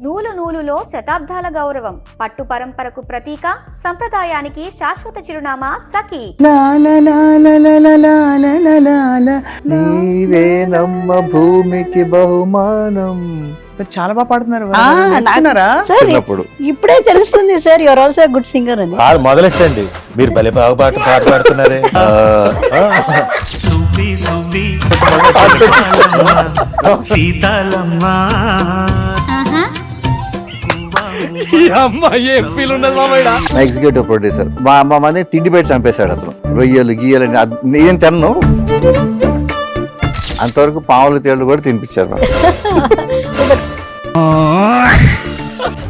నూలు నూలులో శతాబ్దాల గౌరవం, పట్టు పరంపరకు ప్రతీక, సంప్రదాయానికి శాశ్వత చిరునామా సఖీ. నీవే నమ్మ భూమికి బహుమానం. చాలా బాగా పాడుతున్నారు. చిన్నప్పుడు ఇప్పుడే తెలుస్తుంది sir, your also good singer అని. మొదలెట్టండి, మీరు భలే బాగా పాట పాడుతున్నారే. ఎగ్జిక్యూటివ్ ప్రొడ్యూసర్ మా అమ్మమ్మని తిండి పెట్టి చంపేశాడు అతను. రొయ్యలు గీయలు నేను తిన్ను, అంతవరకు పాములు తేళ్లు కూడా తినిపించారు.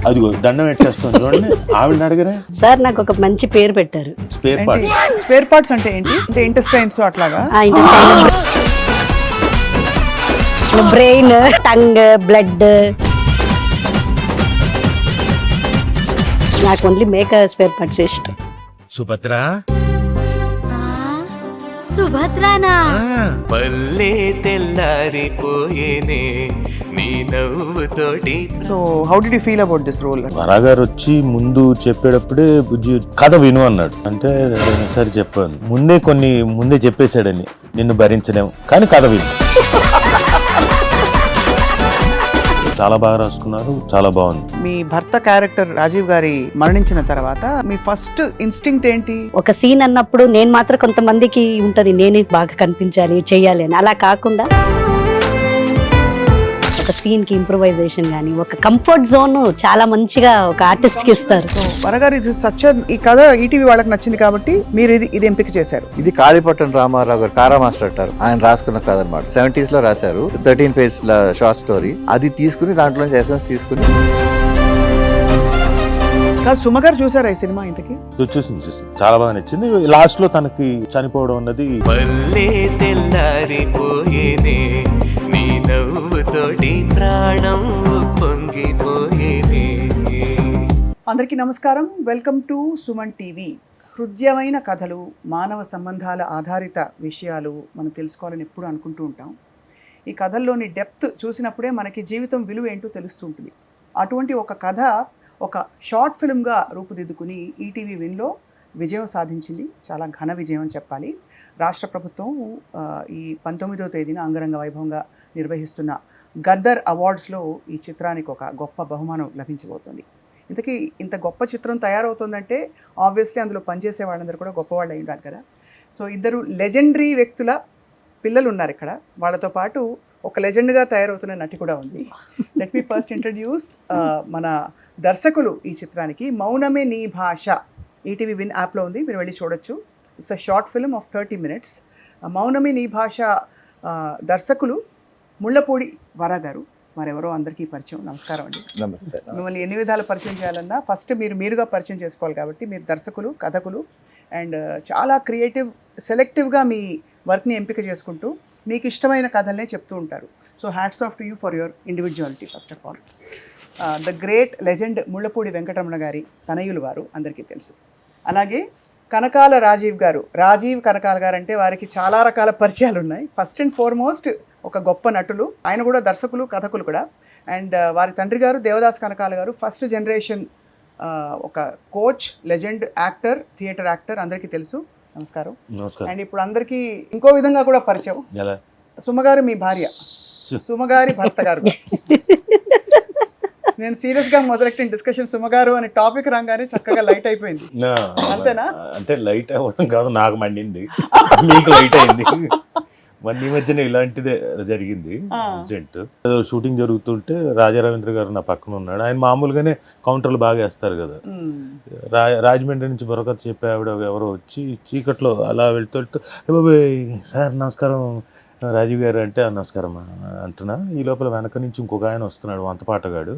అదిగో దండం పెట్టేస్తాను చూడండి, ఆవిడ అడగరా సార్ నాకు ఒక మంచి పేరు పెట్టారు. Spare parts. స్పేర్ పార్ట్స్ అంటే ఏంటి? అంటే ఇంటెస్టైన్స్ అట్లాగా? Brain, tongue, blood. నాకు ఓన్లీ మేక స్పేర్ పార్ట్స్ ఇష్టం. సుభద్ర సుభద్రానా పల్లె తెల్లారిపోయేనే నీ నవ్వుతోటి. So how did you feel about this role? వరాగారు వచ్చి ముందు చెప్పేటప్పుడే బుజ్జి కథ విను అన్నాడు. అంటే సరే చెప్పాను, ముందే చెప్పేశాడని నిన్ను భరించలేము కానీ కథ విను. చాలా బాగా రాసుకున్నారు, చాలా బాగుంది. మీ భర్త క్యారెక్టర్ రాజీవ్ గారి మరణించిన తర్వాత మీ ఫస్ట్ ఇన్స్టింక్ట్ ఏంటి? ఒక సీన్ అన్నప్పుడు నేను మాత్రం కొంతమందికి ఉంటది, నేనే బాగా కనిపించాలి, చెయ్యాలి అని. అలా కాకుండా ఒక సీన్ కి ఇంప్రూవైజేషన్ గానీ, ఒక కంఫర్ట్ జోన్ చాలా మంచిగా ఒక ఆర్టిస్ట్ కి ఇస్తారు. వరగారు ఇది ఈ కథ ఈటీవీ వాళ్ళకి నచ్చింది కాబట్టి మీరు ఇది ఎంపిక చేశారు. ఇది కాళీపట్టణ రామారావు గారు కారా మాస్టర్ అంటారు, ఆయన రాసుకున్న కథ అనమాట. 70s లో రాశారు, 13 పేజ్ షార్ట్ స్టోరీ. అది తీసుకుని దాంట్లో ఎసెన్స్ తీసుకుని. సుమ గారు చూసారా ఈ సినిమా? ఇంతకి చూసి చాలా బాగా నచ్చింది. లాస్ట్ లో తనకి చనిపోవడం అన్నది. పల్లె తెల్లారిపోయేనే నీ నవ్వుతోటి ప్రాణం పొంగిపోయేనే. అందరికీ నమస్కారం, వెల్కమ్ టు సుమన్ టీవీ. హృదయమైన కథలు, మానవ సంబంధాల ఆధారిత విషయాలు మనం తెలుసుకోవాలని ఎప్పుడు అనుకుంటూ ఉంటాం. ఈ కథల్లోని డెప్త్ చూసినప్పుడే మనకి జీవితం విలువ ఏంటో తెలుస్తూ ఉంటుంది. అటువంటి ఒక కథ ఒక షార్ట్ ఫిల్మ్గా రూపుదిద్దుకుని ఈటీవీ విన్లో విజయం సాధించింది. చాలా ఘన విజయం అని చెప్పాలి. రాష్ట్ర ప్రభుత్వం ఈ 19వ తేదీన అంగరంగ వైభవంగా నిర్వహిస్తున్న గద్దర్ అవార్డ్స్లో ఈ చిత్రానికి ఒక గొప్ప బహుమానం లభించబోతుంది. ఇంతకీ ఇంత గొప్ప చిత్రం తయారవుతుందంటే ఆబ్వియస్లీ అందులో పనిచేసే వాళ్ళందరూ కూడా గొప్పవాళ్ళు అయి ఉండాలి కదా. సో ఇద్దరు లెజెండరీ వ్యక్తుల పిల్లలు ఉన్నారు ఇక్కడ. వాళ్ళతో పాటు ఒక లెజెండ్గా తయారవుతున్న నటి కూడా ఉంది. లెట్ మీ ఫస్ట్ ఇంట్రడ్యూస్ మన దర్శకులు ఈ చిత్రానికి. మౌనమే నీ భాష ఈటీవీ విన్ యాప్లో ఉంది, మీరు వెళ్ళి చూడొచ్చు. It's a short film of 30 minutes. మౌనమే నీ భాష దర్శకులు ముళ్ళపూడి వరా గారు. మరెవరో అందరికీ పరిచయం. నమస్కారం అండి. నమస్తే. మిమ్మల్ని ఎన్ని విధాలు పరిచయం చేయాలన్నా ఫస్ట్ మీరుగా పరిచయం చేసుకోవాలి కాబట్టి మీరు దర్శకులు, కథకులు అండ్ చాలా క్రియేటివ్, సెలెక్టివ్గా మీ వర్క్ని ఎంపిక చేసుకుంటూ మీకు ఇష్టమైన కథలనే చెప్తూ ఉంటారు. So hats off to you for your individuality first of all. The great legend Mullapudi Venkataramana గారి తనయులు వారు, అందరికీ తెలుసు. అలాగే కనకాల రాజీవ్ గారు. రాజీవ్ కనకాల గారు అంటే వారికి చాలా రకాల పరిచయాలు ఉన్నాయి. ఫస్ట్ అండ్ ఫార్మోస్ట్ ఒక గొప్ప నటులు, ఆయన కూడా దర్శకులు, కథకులు కూడా. అండ్ వారి తండ్రి గారు దేవదాస్ కనకాల గారు ఫస్ట్ జనరేషన్ ఒక coach, legend, actor, theatre actor, అందరికీ తెలుసు. నమస్కారం. అండ్ ఇప్పుడు అందరికీ ఇంకో విధంగా కూడా పరిచయం. సుమగారు మీ భార్య, సుమగారి భర్త గారు. నేను సీరియస్గా మొదలెట్టిన డిస్కషన్ సుమగారు అనే టాపిక్ రాగానే చక్కగా లైట్ అయిపోయింది. అంతేనా? అంటే లైట్ అవ్వడం కాదు, నాకు మండింది, మీకు లైట్ అయింది. ఈ మధ్యన ఇలాంటిదే జరిగింది ఇన్సిడెంట్. షూటింగ్ జరుగుతుంటే రాజారవీంద్ర గారు నా పక్కన ఉన్నాడు. ఆయన మామూలుగానే కౌంటర్లు బాగా వేస్తారు కదా. రాజమండ్రి నుంచి బొరకత చెప్పే ఆవిడ ఎవరో వచ్చి చీకట్లో అలా వెళ్తూ సార్ నమస్కారం రాజీవ్ గారు అంటే నమస్కారం అంటున్నా. ఈ లోపల వెనక నుంచి ఇంకొక ఆయన వస్తున్నాడు, వంతపాటగాడు.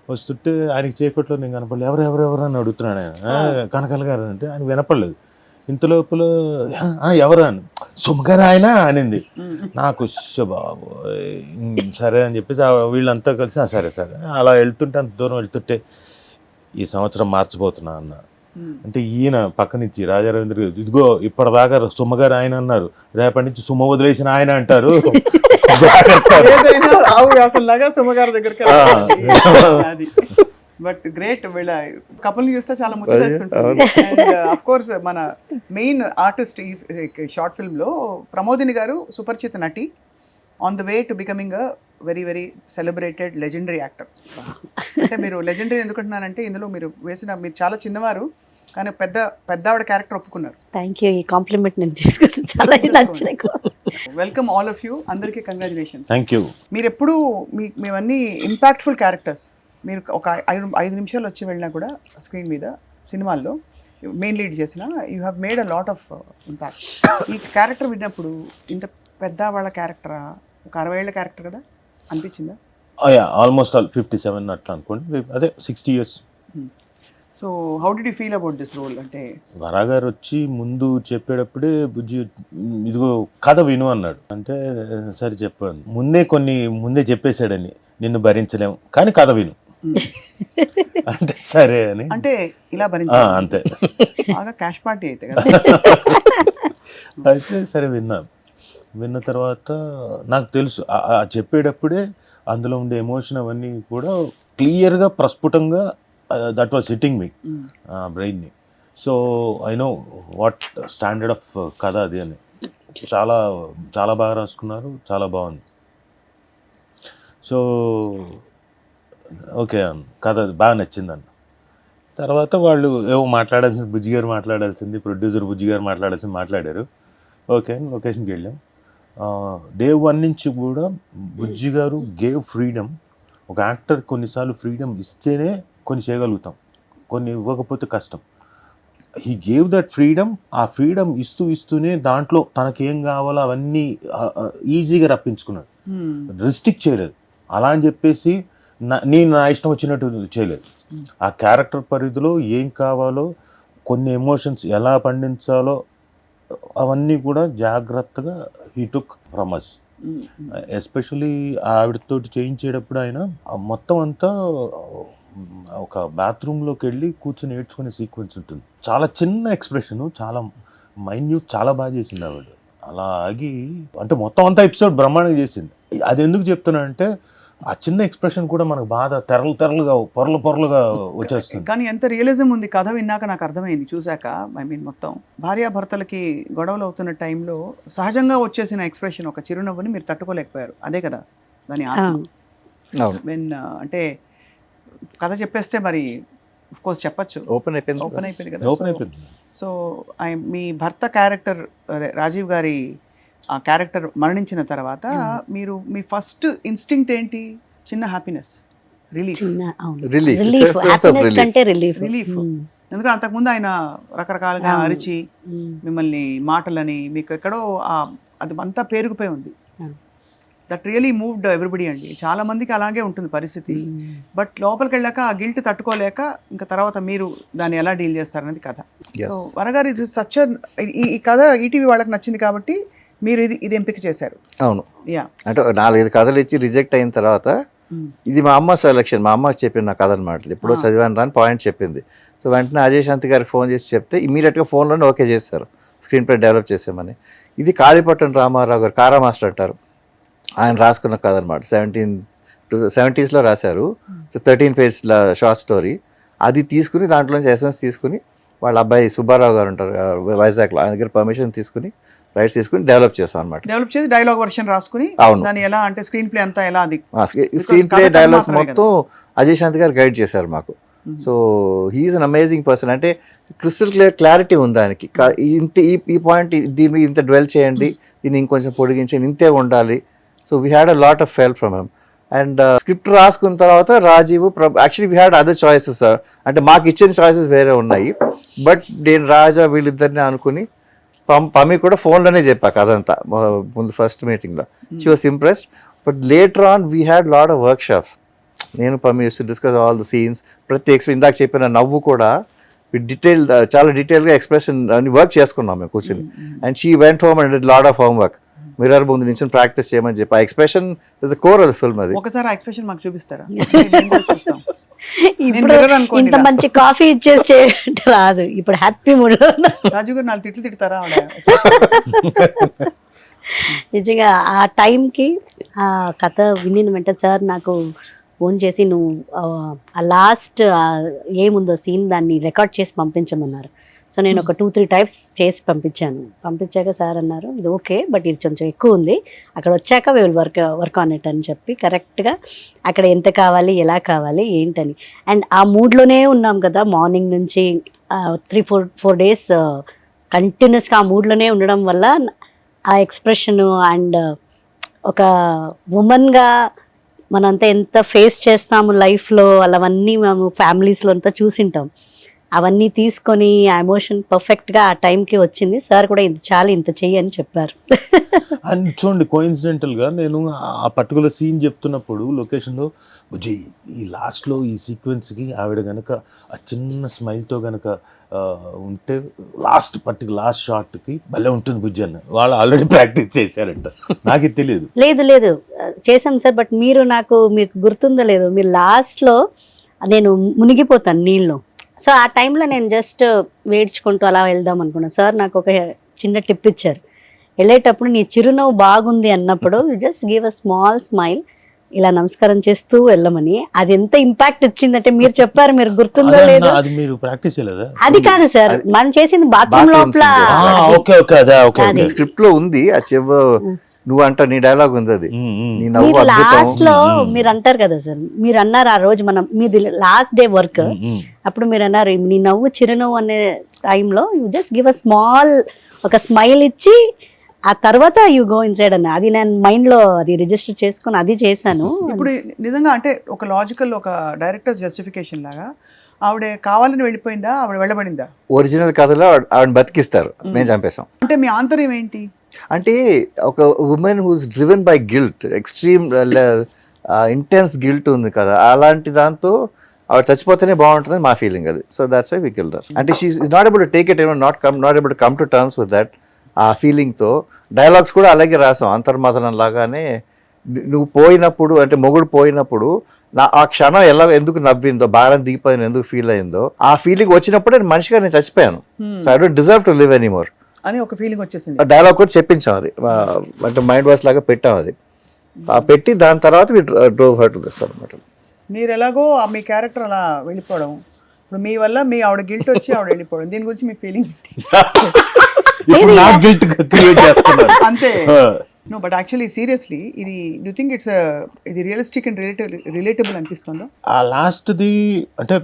వస్తుంటే ఆయనకి చీకట్లో నేను కనపడలేదు. ఎవరెవరెవరు అని అడుగుతున్నాడు ఆయన. కనకాల గారు అంటే ఆయన వినపడలేదు. ఇంత లోపల ఎవరు అని సుమగారు ఆయన అనింది. నాకు బాబు సరే అని చెప్పేసి వీళ్ళంతా కలిసి సరే సరే అలా వెళ్తుంటే, అంత దూరం వెళ్తుంటే ఈ సంవత్సరం మార్చిపోతున్నా అన్న. అంటే ఈయన పక్క నుంచి రాజారవీంద్ర గారు, ఇదిగో ఇప్పటిదాకా సుమ్మగారు ఆయన అన్నారు, రేపటి నుంచి సుమ వదిలేసిన ఆయన అంటారు ఏదైనా ఆవు అసలు సుమగారి దగ్గరికి అది. బట్ గ్రేట్, వీళ్ళ కపుల్ చూస్తే చాలా ముచ్చటేస్తుంటుంది. అండ్ అఫ్ కోర్స్ మన మెయిన్ ఆర్టిస్ట్ ఈ షార్ట్ ఫిల్మ్ లో ప్రమోదిని గారు సుపరిచిత నటి, on the way to becoming a very very celebrated legendary actor. అంటే మీరు లెజెండరీ ఎందుకంటున్నారంటే ఇందులో మీరు చాలా చిన్నవారు కానీ పెద్ద ఆవిడ క్యారెక్టర్ ఒప్పుకున్నారు. థ్యాంక్ యూ, ఈ కాంప్లిమెంట్ నేను తీసుకుని చాలా నచ్చాయి. వెల్కమ్ ఆల్ ఆఫ్ యూ, అందరికీ కంగ్రాచులేషన్స్. Thank you. మీరు ఎప్పుడు మేమన్నీ ఇంపాక్ట్ఫుల్ క్యారెక్టర్స్, మీరు ఒక 5 నిమిషాలు వచ్చి వెళ్ళినా కూడా స్క్రీన్ మీద సినిమాల్లో మెయిన్ లీడ్ చేసిన you have made a lot of impact. ఈ క్యారెక్టర్ విన్నప్పుడు ఇంత పెద్ద వాళ్ళ క్యారెక్టరా, ఒక 60 ఏళ్ల క్యారెక్టర్ కదా అనిపించిందా? ఆల్మోస్ట్ 57 అట్లా అనుకోండి, అదే 60 years. So how did you feel about this role? అంటే వరా గారు వచ్చి ముందు చెప్పేటప్పుడే బుజ్జి ఇదిగో కథ విను అన్నాడు. అంటే సరే చెప్పాను, ముందే చెప్పేశాడని నిన్ను భరించలేము కానీ కథ విను అంటే సరే అని. అంటే ఇలా భరించాలి అంతే, బాగా క్యాష్ పార్టీ అయితే కదా. అయితే సరే విన్న తర్వాత నాకు తెలుసు చెప్పేటప్పుడే అందులో ఉండే ఎమోషన్ అవన్నీ కూడా క్లియర్గా ప్రస్ఫుటంగా దట్ వాస్ హిట్టింగ్ మీ బ్రెయిన్ని. So I know what standard of కథ అది అని. చాలా చాలా బాగా రాసుకున్నారు, చాలా బాగుంది. సో ఓకే, కథ బాగా నచ్చింది అన్న తర్వాత వాళ్ళు ఏమో మాట్లాడాల్సింది బుజ్జి గారు మాట్లాడాల్సింది, ప్రొడ్యూసర్ బుజ్జి గారు మాట్లాడాల్సింది మాట్లాడారు. ఓకే అని లొకేషన్కి వెళ్ళాం. డే 1 నుంచి కూడా బుజ్జి గారు గేవ్ ఫ్రీడమ్. ఒక యాక్టర్ కొన్నిసార్లు ఫ్రీడమ్ ఇస్తేనే కొన్ని చేయగలుగుతాం, కొన్ని ఇవ్వకపోతే కష్టం. He gave that freedom. ఆ ఫ్రీడమ్ ఇస్తూనే దాంట్లో తనకేం కావాలో అవన్నీ ఈజీగా రప్పించుకున్నాడు, రిస్ట్రిక్ట్ చేయలేదు. అలా అని చెప్పేసి నేను నా ఇష్టం వచ్చినట్టు చేయలేదు. ఆ క్యారెక్టర్ పరిధిలో ఏం కావాలో, కొన్ని ఎమోషన్స్ ఎలా పండించాలో అవన్నీ కూడా జాగ్రత్తగా he took from us. Especially ఆవిడతోటి చేయించేటప్పుడు ఆయన మొత్తం అంతా ఒక బాత్రూంలోకి వెళ్ళి కూర్చొని ఏడ్చుకునే సీక్వెన్స్ ఉంటుంది. చాలా చిన్న ఎక్స్ప్రెషను, చాలా మైన్యూట్, చాలా బాగా చేసింది ఆవిడ. అలా ఆగి అంటే మొత్తం అంతా ఎపిసోడ్ బ్రహ్మాండంగా చేసింది. అది ఎందుకు చెప్తున్నానంటే ఆ చిన్న ఎక్స్ప్రెషన్ కూడా మనకు బాగా తెరలుగా పొరలుగా వచ్చేస్తుంది. కానీ ఎంత రియలిజం ఉంది కథ విన్నాక నాకు అర్థమైంది చూశాక. ఐ మీన్ మొత్తం భార్యాభర్తలకి గొడవలు అవుతున్న టైంలో సహజంగా వచ్చేసిన ఎక్స్ప్రెషన్, ఒక చిరునవ్వుని మీరు తట్టుకోలేకపోయారు. అదే కదా దాని ఆత్మ. మీన్ అంటే కథ చెప్పేస్తే మరి ఆఫ్ కోర్స్ చెప్పచ్చు, ఓపెన్ అయిపోయింది కదా. సో మీ భర్త క్యారెక్టర్ రాజీవ్ గారి ఆ క్యారెక్టర్ మరణించిన తర్వాత మీరు మీ ఫస్ట్ ఇన్స్టింక్ట్ ఏంటి? చిన్న హ్యాపీనెస్, రిలీఫ్. ఎందుకంటే అంతకుముందు ఆయన రకరకాలుగా అరిచి మిమ్మల్ని మాటలని మీకు ఎక్కడో అది అంతా పేరుకుపోయి ఉంది. దట్ రియలీ మూవ్డ్ ఎవ్రీబడి అండి. చాలా మందికి అలాగే ఉంటుంది పరిస్థితి. బట్ లోపలికి వెళ్ళాక ఆ గిల్ట్ తట్టుకోలేక ఇంకా తర్వాత మీరు దాన్ని ఎలా డీల్ చేస్తారనేది కథ. సో వరగారు ఇది సచ్ ఈ కథ ఈటీవీ వాళ్ళకి నచ్చింది కాబట్టి మీరు ఇది ఎంపిక చేశారు. అవును, అంటే 4-5 కథలు ఇచ్చి రిజెక్ట్ అయిన తర్వాత ఇది మా అమ్మ సెలెక్షన్. మా అమ్మకి చెప్పింది నా కథ అనమాట. ఎప్పుడో చదివాను రాని పాయింట్ చెప్పింది. సో వెంటనే అజయ్ శాంతి గారికి ఫోన్ చేసి చెప్తే ఇమీడియట్గా ఫోన్లోనే ఓకే చేస్తారు, స్క్రీన్ ప్లే డెవలప్ చేసామని. ఇది కాళీపట్నం రామారావు గారు కారా మాస్టర్ అంటారు, ఆయన రాసుకున్న కథ అనమాట. 70s రాశారు. 13 పేజ్ల షార్ట్ స్టోరీ. అది తీసుకుని దాంట్లోంచి ఎసెన్స్ తీసుకుని వాళ్ళ అబ్బాయి సుబ్బారావు గారు ఉంటారు వైజాగ్లో, ఆయన దగ్గర పర్మిషన్ తీసుకుని రైట్స్ తీసుకుని డెవలప్ చేస్తాం అనమాట. డెవలప్ చేసి డైలాగ్ వర్షన్ రాసుకుని దాన్ని ఎలా అంటే స్క్రీన్ ప్లే అంతా ఎలా, అది స్క్రీన్ ప్లే డైలాగ్స్ మొత్తం అజయ్ శాంతి గారు గైడ్ చేశారు మాకు. So he's an amazing person. అంటే క్రిస్టల్ క్లారిటీ ఉంది దానికి. ఈ పాయింట్ దీన్ని ఇంత డ్వెల్ చేయండి, దీన్ని ఇంకొంచెం పొడిగించండి, ఇంతే ఉండాలి. So we had a lot of help from him. And script రాసుకున్న తర్వాత Rajiv actually we had other choices. అంటే మాకు ఇచ్చిన చాయిసెస్ వేరే ఉన్నాయి. బట్ నేను రాజా వీళ్ళిద్దరిని అనుకుని పమి కూడా ఫోన్లోనే చెప్పా కదంతా ముందు ఫస్ట్ మీటింగ్లో. She was impressed. But later on we had lot of workshops. నేను పమి used to discuss all the scenes. ప్రతి ఇందాక చెప్పిన నవ్వు కూడా చాలా డీటెయిల్గా ఎక్స్ప్రెషన్ అన్ని వర్క్ చేసుకున్నాం మేము కూర్చొని. And she went home and lot of home work. Mirror ముందు నుంచి ప్రాక్టీస్ చేయమని చెప్పి ఆ expression is the core of the film. అది ఒకసారి ఆ ఎక్స్ప్రెషన్ మాకు చూపిస్తారా? ఇప్పుడు ఇంత మంచి కాఫీ ఇచ్చేసి రాదు, ఇప్పుడు హ్యాపీ మూడ్. రాజు గారు 4 తిట్లు తిడతారా? నిజంగా ఆ టైంకి ఆ కథ వినిన వెంటనే సార్ నాకు ఫోన్ చేసి నువ్వు ఆ లాస్ట్ ఏముందో సీన్ దాన్ని రికార్డ్ చేసి పంపించమన్నారు. సో నేను ఒక 2-3 టైప్స్ చేసి పంపించాక సార్ అన్నారు ఇది ఓకే, బట్ ఇది కొంచెం ఎక్కువ ఉంది, అక్కడ వచ్చాక విల్ వర్క్ ఆన్ ఇట్ అని చెప్పి కరెక్ట్గా అక్కడ ఎంత కావాలి, ఎలా కావాలి, ఏంటని. అండ్ ఆ మూడ్లోనే ఉన్నాం కదా మార్నింగ్ నుంచి 3-4 డేస్ కంటిన్యూస్గా ఆ మూడ్లోనే ఉండడం వల్ల ఆ ఎక్స్ప్రెషను అండ్ ఒక ఉమెన్గా మనంతా ఎంత ఫేస్ చేస్తాము లైఫ్లో అవన్నీ మేము ఫ్యామిలీస్లో అంతా చూసింటాం. అవన్నీ తీసుకొని ఆ ఎమోషన్ పర్ఫెక్ట్గా ఆ టైంకి వచ్చింది. సార్ కూడా ఇది చాలు, ఇంత చెయ్యి అని చెప్పారు. అండ్ చూడండి కోయిన్సిడెంటల్గా నేను ఆ పర్టికులర్ సీన్ చెప్తున్నప్పుడు లొకేషన్లో బుజ్జి ఈ లాస్ట్లో ఈ సీక్వెన్స్కి ఆవిడ కనుక ఆ చిన్న స్మైల్తో కనుక ఉంటే లాస్ట్ షాట్కి భలే ఉంటుంది బుజ్జి అన్న. వాళ్ళు ఆల్రెడీ ప్రాక్టీస్ చేశారంట, నాకు ఇది తెలియదు. లేదు చేశాం సార్, బట్ మీకు గుర్తుందో లేదో, మీరు లాస్ట్లో నేను మునిగిపోతాను నీళ్ళు. సో ఆ టైంలో నేను జస్ట్ వేడ్చుకుంటూ అలా వెళ్దాం అనుకున్నాను. సార్ నాకు ఒక చిన్న టిప్ ఇచ్చారు, వెళ్ళేటప్పుడు నీ చిరునవ్వు బాగుంది అన్నప్పుడు you just give a small smile, ఇలా నమస్కారం చేస్తూ వెళ్ళమని. అది ఎంత ఇంపాక్ట్ ఇచ్చిందంటే మీరు చెప్పారు, మీరు గుర్తుందో లేదో. అది మీరు ప్రాక్టీస్ చేయలేదా? అది కాదు సార్, మనం చేసింది బాత్రూమ్ లోపల. స్క్రిప్ట్ లో ఉంది ఆ నువ్వు అంట నీ డైలాగ్ ఉంది అది. మీరు లాస్ట్ లో మీరు అంటారు కదా సార్, మీరు అన్నారు ఆ రోజు మీది లాస్ట్ డే వర్క్, అప్పుడు మీరు అన్నారు నీ నవ్వు చిరునవ్వు అనే టైంలో you just give a small ఒక స్మైల్ ఇచ్చి ఆ తర్వాత యూ గో ఇన్సైడ్ అని. అది నేను మైండ్ లో అది రిజిస్టర్ చేసుకుని అది చేశాను. ఇప్పుడు నిజంగా అంటే ఒక లాజికల్ ఒక డైరెక్టర్స్ జస్టిఫికేషన్ లాగా ఆవిడ కావాలని వెళ్ళిపోయిందా, ఆవిడ వెళ్ళబడిందా? ఒరిజినల్ కథలో ఆవిడ బతికిస్తారు, మేము చంపేశాం. అంటే మీ ఆంతర్యం ఏంటి? అంటే ఒక woman who's driven by guilt, extreme intense guilt ఉంది కదా, అలాంటి దాంతో ఆవిడ చచ్చిపోతేనే బాగుంటుందని మా ఫీలింగ్ అది. So that's why we killed her. అంటే she is not able to take it, not able to come to terms with that. ఆ ఫీలింగ్తో డైలాగ్స్ కూడా అలాగే రాసాం, అంతర్మథనం లాగానే. నువ్వు పోయినప్పుడు అంటే మొగుడు పోయినప్పుడు ఆ క్షణం ఎందుకు నవ్విందో, భారం దిగిపోయిన ఎందుకు ఫీల్ అయిందో, ఆ ఫీలింగ్ వచ్చినప్పుడే మనిషిగా నేను చచ్చిపోయాను. So I don't deserve to live anymore అని ఒక ఫీలింగ్ వచ్చేసింది. డైలాగ్ కూడా చెప్పించాం, అది అంటే మైండ్ వాయిస్ లాగా పెట్టాం. అది పెట్టి దాని తర్వాత డ్రోవ్ హర్ టు దిస్ అన్నమాట. మీరు ఎలాగో మీ క్యారెక్టర్ అలా వెళ్ళిపోవడం, ఇప్పుడు మీ వల్ల మీ ఆవిడ గిల్ట్ వచ్చి ఆవిడ వెళ్ళిపోవడం, దీని గురించి మీ ఫీలింగ్ అంతే. నో బట్ యాక్చువల్లీ సీరియస్లీ ఇది యు థింక్ ఇది రియలిస్టిక్ అండ్ రిలేటబుల్ అనిపిస్తుందో? ఆ లాస్ట్ది అంటే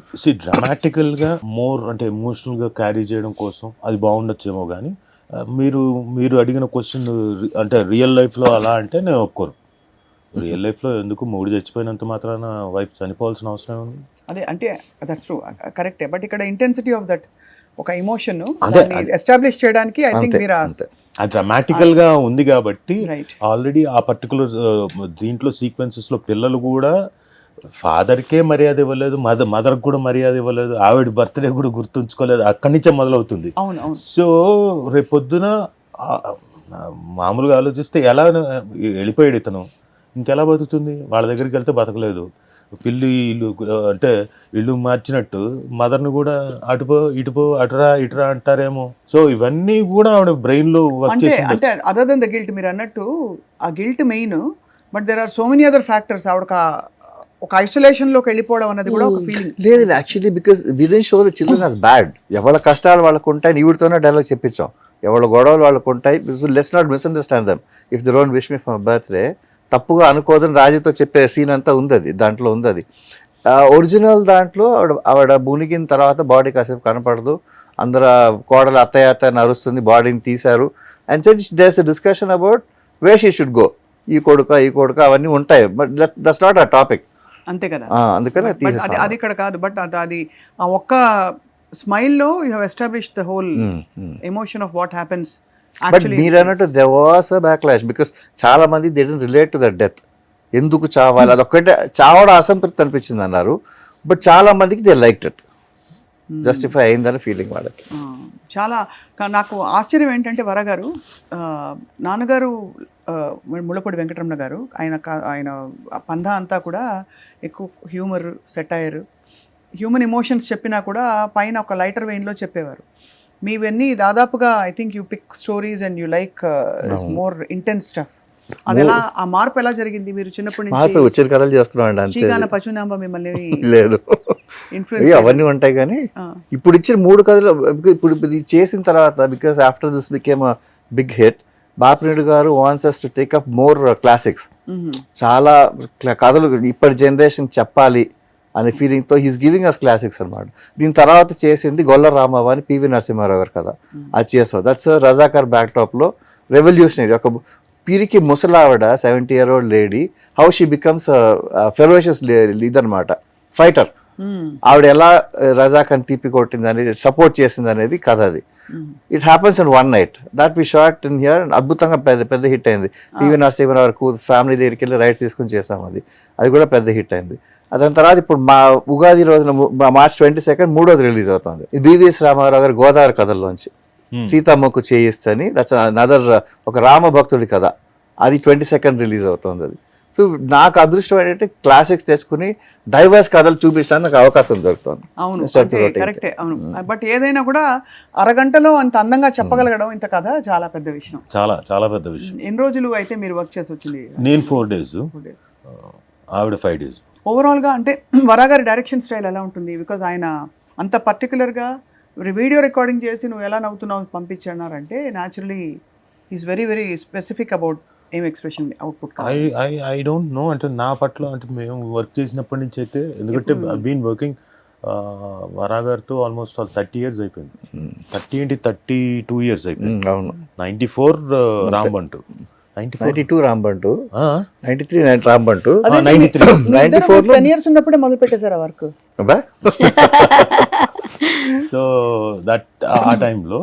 డ్రామాటికల్గా మోర్ అంటే ఎమోషనల్గా క్యారీ చేయడం కోసం అది బాగుండొచ్చేమో, కానీ మీరు అడిగిన క్వశ్చన్ అంటే రియల్ లైఫ్లో అలా అంటే నేను ఒప్పుకోను. రియల్ లైఫ్లో ఎందుకు మొగుడు చచ్చిపోయినంత మాత్రాన వైఫ్ చనిపోవాల్సిన అవసరం ఉంది? అదే అంటే దట్స్ ట్రూ, కరెక్టే. బట్ ఇక్కడ ఇంటెన్సిటీ ఆఫ్ దట్ ఒక ఎమోషన్ ఎస్టాబ్లిష్ చేయడానికి ఐ థింక్ మీరు అది డ్రామాటికల్ గా ఉంది కాబట్టి ఆల్రెడీ ఆ పర్టికులర్ దీంట్లో సీక్వెన్సెస్ లో పిల్లలు కూడా ఫాదర్కే మర్యాద ఇవ్వలేదు, మదర్కి కూడా మర్యాద ఇవ్వలేదు, ఆవిడ బర్త్డే కూడా గుర్తుంచుకోలేదు, అక్కడి నుంచే మొదలవుతుంది. సో రేపొద్దున మామూలుగా ఆలోచిస్తే ఎలా వెళ్ళిపోయాడు ఇతను, ఇంకెలా బతుకుతుంది? వాళ్ళ దగ్గరికి వెళ్తే బతకలేదు, ఇల్లు అంటే ఇల్లు మార్చినట్టు మదర్ని కూడా అటుపో ఇటుపో ఇటురా అంటారేమో. సో ఇవన్నీ కూడా ఆవిడ బ్రెయిన్ లో వర్క్ చేసింది. అంటే అదర్ దెన్ ద గిల్ట్, మీరు అన్నట్టు ఆ guilt main, but there are so many other factors. ఆవిడ ఒక ఐసోలేషన్ లోకి వెళ్ళిపోవడం అన్నది కూడా ఒక ఫీలింగ్. లేదు actually because we didn't show the children as bad. ఎవరి కష్టాలు వాళ్ళకు ఉంటాయి, ఈవిడతోనే డైలాగ్ చెప్పించాం. ఎవరి గొడవలు వాళ్ళకు ఉంటాయి. Let's not misunderstand them. If they don't wish me for birthday తప్పుగా అనుకోదని రాజుతో చెప్పే సీన్ అంతా ఉంది, అది దాంట్లో ఉంది. అది ఒరిజినల్ దాంట్లో ఆవిడ మునిగిన తర్వాత బాడీ కాసేపు కనపడదు, అందరూ కోడలు అత్తయ్య అని అరుస్తుంది, బాడీని తీశారు. And there's a discussion about way she should go, ఈ కొడుక అవన్నీ ఉంటాయి. బట్ దట్స్ నాట్ ఆ టాపిక్, అంతే కదా. అందుకనే అది ఇక్కడ కాదు. బట్ అది ఆ ఒక్క స్మైల్ లో you have establish the whole emotion of what happens. But మీరు అన్నట్టు there was a backlash because చాలా మంది they didn't relate to that death. ఎందుకు చావాలి, అదొక్కటే చావడం అసంతృప్తి అనిపించింది అన్నారు. బట్ చాలా మందికి దే లైక్డ్ ఇట్, జస్టిఫై అయిందని ఫీలింగ్ వాళ్ళకి. చాలా నాకు ఆశ్చర్యం ఏంటంటే వరగారు, నాన్నగారు ముళ్ళపూడి వెంకటరమణ గారు, ఆయన పందా అంతా కూడా ఎక్కువ హ్యూమర్, సెటైర్, హ్యూమన్ ఎమోషన్స్ చెప్పినా కూడా పైన ఒక లైటర్ వెయిన్లో చెప్పేవారు. మీవన్నీ దాదాపుగా I think you pick stories and you like అవును. More intense stuff. అది ఎలా ఆ మార్పు ఎలా జరిగింది? మీరు చిన్నప్పటి మార్పు నుంచి వచ్చిన కథలు చేస్తున్నాం అండి, అంతే. శ్రీగాన పశునాంబ మిమ్మల్ని లేదు, ఇన్ఫ్లుయెన్స్ అవన్నీ ఉంటాయి కానీ ఇప్పుడు ఇచ్చిన 3 కథలు ఇప్పుడు ఇది చేసిన తర్వాత, because after this became a big hit, Bapineedu గారు wants us to take up more classics. చాలా కథలు ఇప్పటి జనరేషన్ చెప్పాలి అనే ఫీలింగ్తో హీస్ గివింగ్ అస్ క్లాసిక్స్ అనమాట. దీని తర్వాత చేసింది గొల్ల రామవ్వ అని పివి నరసింహారావు గారు కదా, అది చేస్తాం. దట్స్ రజాకర్ బ్యాక్డ్రాప్లో రెవల్యూషనరీ. ఒక పిరికి ముసలావిడ 70-year-old lady, how she becomes ferocious ఇదనమాట, ఫైటర్. ఆవిడ ఎలా రజాకర్ తిప్పి కొట్టింది అనేది, సపోర్ట్ చేసింది అనేది కథ. అది it happens in one night that we shot in here. అద్భుతంగా పెద్ద హిట్ అయింది. పివి నరసింహారావు వరకు ఫ్యామిలీ దగ్గరికి వెళ్ళి రైట్స్ తీసుకుని చేసాం. అది కూడా పెద్ద హిట్ అయింది. దాని తర్వాత ఇప్పుడు మా ఉగాది రోజున March 22 3వది రిలీజ్ అవుతుంది. బివిఎస్ రామారావు గారి గోదావరి కథల్లోంచి సీతమ్మకు చేయిస్తని, దట్స్ అనదర్ ఒక రామ భక్తుడి కథ. అది 22 రిలీజ్ అవుతుంది. అది సో నాకు అదృష్టం ఏంటంటే క్లాసిక్స్ తెచ్చుకుని డైవర్స్ కథలు చూపించడానికి నాకు అవకాశం దొరుకుతుంది. అవును, కరెక్టే. అవును, బట్ ఏదైనా కూడా అరగంటలో అంత అందంగా చెప్పగలగడం ఇంత కథ చాలా పెద్ద విషయం. చాలా చాలా పెద్ద విషయం. ఎన్ని రోజులు అయితే మీరు వర్క్ చేసి వచ్చింది? నేను 4 days, ఆవిడ 5 days. ఓవరాల్గా అంటే వరా గారి డైరెక్షన్ స్టైల్ ఎలా ఉంటుంది? బికాజ్ ఆయన అంత పర్టికులర్గా వీడియో రికార్డింగ్ చేసి నువ్వు ఎలా నవ్వుతున్నావు పంపించన్నారంటే naturally is very very specific about ఏం expression output. I don't know, అంటే నా పట్ల అంటే మేము వర్క్ చేసినప్పటి నుంచి అయితే, ఎందుకంటే బీన్ వర్కింగ్ వరా గారితో ఆల్మోస్ట్ 30 years అయిపోయింది. 32 years అయిపోయింది. అవును, 94 రాంబంటు, 92 రాంబంటు, 93 రాంబంటు, 93. 10 years ఉన్నప్పుడే మొదలు పెట్టేశారు వర్క్. సో దట్ ఆ టైంలో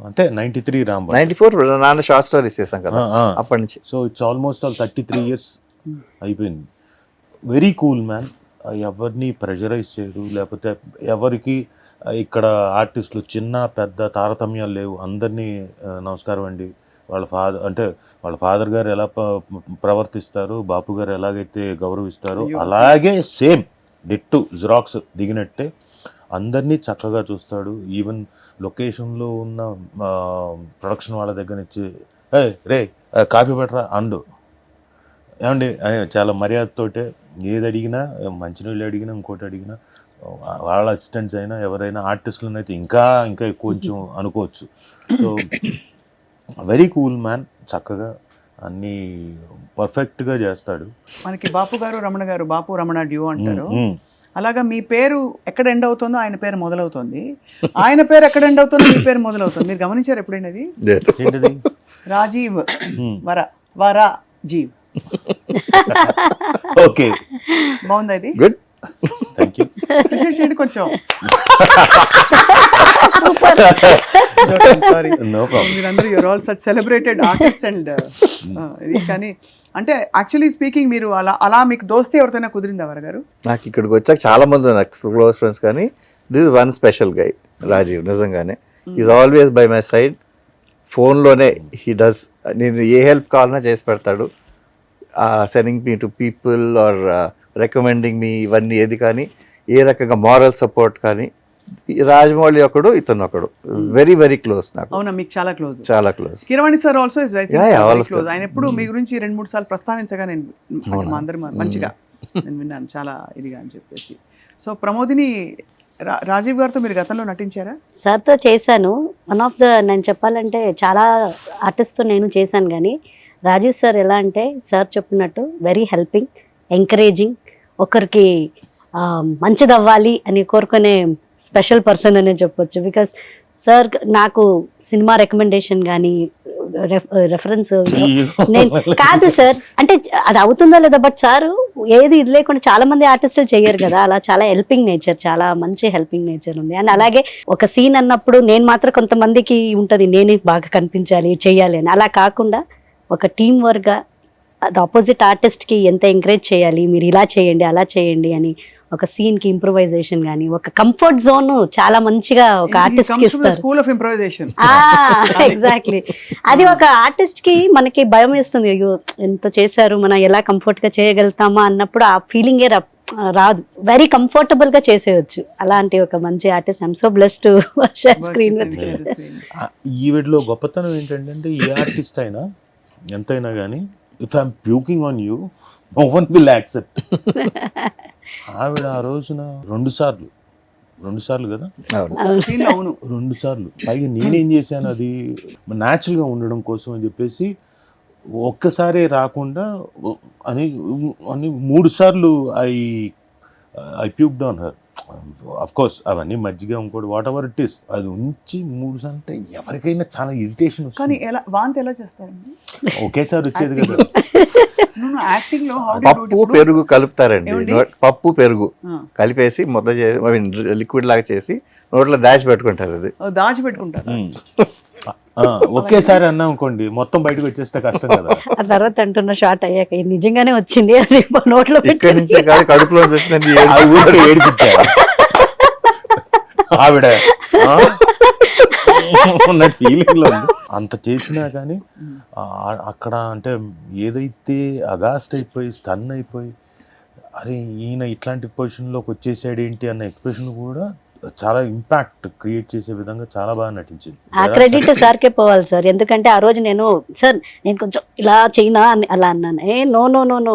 అంటే 93 రాంబంటు, 94 నాన్న షార్ట్ స్టోరీస్ చేసాం కదా అప్పటి నుంచి. సో ఇట్స్ ఆల్మోస్ట్ 33 years అయిపోయింది. Very cool man. ఎవరిని ప్రెషరైజ్ చేయరు, లేకపోతే ఎవరికి ఇక్కడ ఆర్టిస్టులు చిన్న పెద్ద తారతమ్యాలు లేవు. అందరినీ నమస్కారం అండి, వాళ్ళ ఫాదర్ గారు ఎలా ప్రవర్తిస్తారు, బాపు గారు ఎలాగైతే గౌరవిస్తారో అలాగే సేమ్ డిట్టు జిరాక్స్ దిగినట్టే అందరినీ చక్కగా చూస్తాడు. ఈవెన్ లొకేషన్లో ఉన్న ప్రొడక్షన్ వాళ్ళ దగ్గర నుంచి రే కాఫీ పెట్టరా అండు, ఏమండి చాలా మర్యాదతోటే ఏది అడిగినా, మంచినీళ్ళు అడిగినా, ఇంకోటి అడిగినా, వాళ్ళ అసిస్టెంట్స్ అయినా ఎవరైనా ఆర్టిస్టులను అయితే ఇంకా కొంచెం అనుకోవచ్చు. సో వెరీ కూల్ మ్యాన్, చక్కగా అన్నీ పర్ఫెక్ట్గా చేస్తాడు. మనకి బాపు గారు రమణ గారు, బాపు రమణ డ్యూ అంటారు. అలాగా మీ పేరు ఎక్కడ ఎండ్ అవుతుందో ఆయన పేరు మొదలవుతుంది, ఆయన పేరు ఎక్కడ ఎండ్ అవుతుందో మీ పేరు మొదలవుతుంది. మీరు గమనించారు ఎప్పుడైనా? ఏంటిది? రాజీవ్ వరా జీవ్. ఓకే, బాగుంది అది. Good, thank you. చేయండి కొంచెం. No problem. మీరందరూ you're all such celebrated artist and ఇది. కానీ అంటే యాక్చువల్లీ స్పీకింగ్ మీరు అలా మీకు దోస్తీ ఎవరితోనే కుదిరిందా వర గారు? నాకు ఇక్కడికి వచ్చాక చాలా మంది నాకు క్లోజ్ ఫ్రెండ్స్, కానీ this is one special guy, Rajeev. నిజంగానే is always by my side. ఫోన్లోనే హీ డస్, నేను ఏ హెల్ప్ కావాలన్నా చేసి పెడతాడు. Sending me to people or recommending me, ఇవన్నీ ఏది కానీ, ఏ రకంగా మారల్ సపోర్ట్ కానీ. రాజమౌళి ఒకడు, ఇతను ఒకడు, వెరీ వెరీ క్లోజ్ నాకు. అవునా, మీకు చాలా క్లోజ్? చాలా close. Keeravani sir also is very close. ఆయన ఎప్పుడు మీ గురించి 2-3 సార్లు ప్రస్తావించగా నేను మా అందరి మంచిగా నేను విన్నాను, చాలా ఇదిగా అని చెప్పేసి. సో ప్రమోదిని, రాజీవ్ గారితో మీరు గతంలో నటించారా? సార్తో చేశాను. నేను చెప్పాలంటే చాలా ఆర్టిస్ట్తో నేను చేశాను, కానీ రాజీవ్ సార్ ఎలా అంటే సార్ చెప్పినట్టు వెరీ హెల్పింగ్, ఎంకరేజింగ్, ఒకరికి మంచిదవ్వాలి అని కోరుకునే స్పెషల్ పర్సన్ అనే చెప్పొచ్చు. బికాస్ సార్ నాకు సినిమా రికమెండేషన్ కానీ రెఫరెన్స్ నేను కాదు సార్, అంటే అది అవుతుందో లేదా, బట్ సార్ ఏది ఇది లేకుండా చాలా మంది ఆర్టిస్టులు చెయ్యరు కదా, అలా చాలా హెల్పింగ్ నేచర్, చాలా మంచి హెల్పింగ్ నేచర్ ఉంది. అండ్ అలాగే ఒక సీన్ అన్నప్పుడు నేను మాత్రం కొంతమందికి ఉంటుంది నేనే బాగా కనిపించాలి చెయ్యాలి అని, అలా కాకుండా ఒక టీం వర్క్గా అది ఆపోజిట్ ఆర్టిస్ట్కి ఎంత ఎంకరేజ్ చేయాలి, మీరు ఇలా చేయండి అలా చేయండి అని ఒక సీన్కి ఇంప్రూవైజేషన్ కానీ ఒక కంఫర్ట్ జోన్ చాలా మంచిగా ఒక ఆర్టిస్ట్కి ఇస్తారు. School of improvisation. ఎగ్జాక్ట్లీ. అది ఒక ఆర్టిస్ట్కి మనకి భయం వేస్తుంది, అయ్యో ఎంత చేశారు, మనం ఎలా కంఫర్ట్గా చేయగలుగుతామా అన్నప్పుడు ఆ ఫీలింగే రాదు. వెరీ కంఫర్టబుల్ గా చేసేయచ్చు అలాంటి ఒక మంచి artist. I'm so blessed to share screen with. ఈవిడలో గొప్పతనం ఏంటంటే ఏ ఆర్టిస్ట్ అయినా ఎంతైనా కానీ if I'm puking on you no one will accept. ఆవిడ ఆ రోజున రెండు సార్లు కదా, అవును 2 సార్లు పైగా నేనేం చేశాను, అది న్యాచురల్గా ఉండడం కోసం అని చెప్పేసి ఒక్కసారి రాకుండా అని 3 సార్లు I puked on her. Of course అవన్నీ మజ్జిగ ఇంకోటి వాట్ ఎవర్ ఇట్ ఈస్ అది ఉంచి 3 సార్లు అంటే ఎవరికైనా చాలా ఇరిటేషన్ కానీ వస్తుంది. ఎలా వాంతి ఎలా చేస్తారండి? ఒకేసారి వచ్చేది కదా. యాక్టింగ్ లో పప్పు పెరుగు కలుపుతారండి. ఏమండి? పప్పు పెరుగు కలిపేసి ముద్ద చేసి లిక్విడ్ లాగా చేసి నోట్లో దాచి పెట్టుకుంటారు. అది దాచిపెట్టుకుంటారు. ఒకేసారి అన్నా అనుకోండి మొత్తం బయటకు వచ్చేస్తే కష్టం కదా. ఆ తర్వాత అంటున్న షార్ట్ అయ్యాక ఇది నిజంగానే వచ్చింది అది నోట్లో ఇక్కడి నుంచే కాదు కడుపులో వచ్చింది. ఆ ఊరికే ఏడిపించారు ఆవిడ ఉన్న ఫీలింగ్ లో ఉంది. అంత చేసినా కానీ అక్కడ అంటే ఏదైతే అగాస్ట్ అయిపోయి స్టన్ అయిపోయి అరే ఈయన ఇట్లాంటి పొజిషన్లోకి వచ్చేసాడు ఏంటి అన్న ఎక్స్ప్రెషన్ కూడా చాలా ఇంపాక్ట్ క్రియేట్ చేసే విధంగా చాలా బాగా నటించింది. ఆ క్రెడిట్ సార్కే పోవాలి సార్. ఎందుకంటే ఆ రోజు నేను కొంచెం ఇలా చేయనా అని అలా అన్నాను. No no no no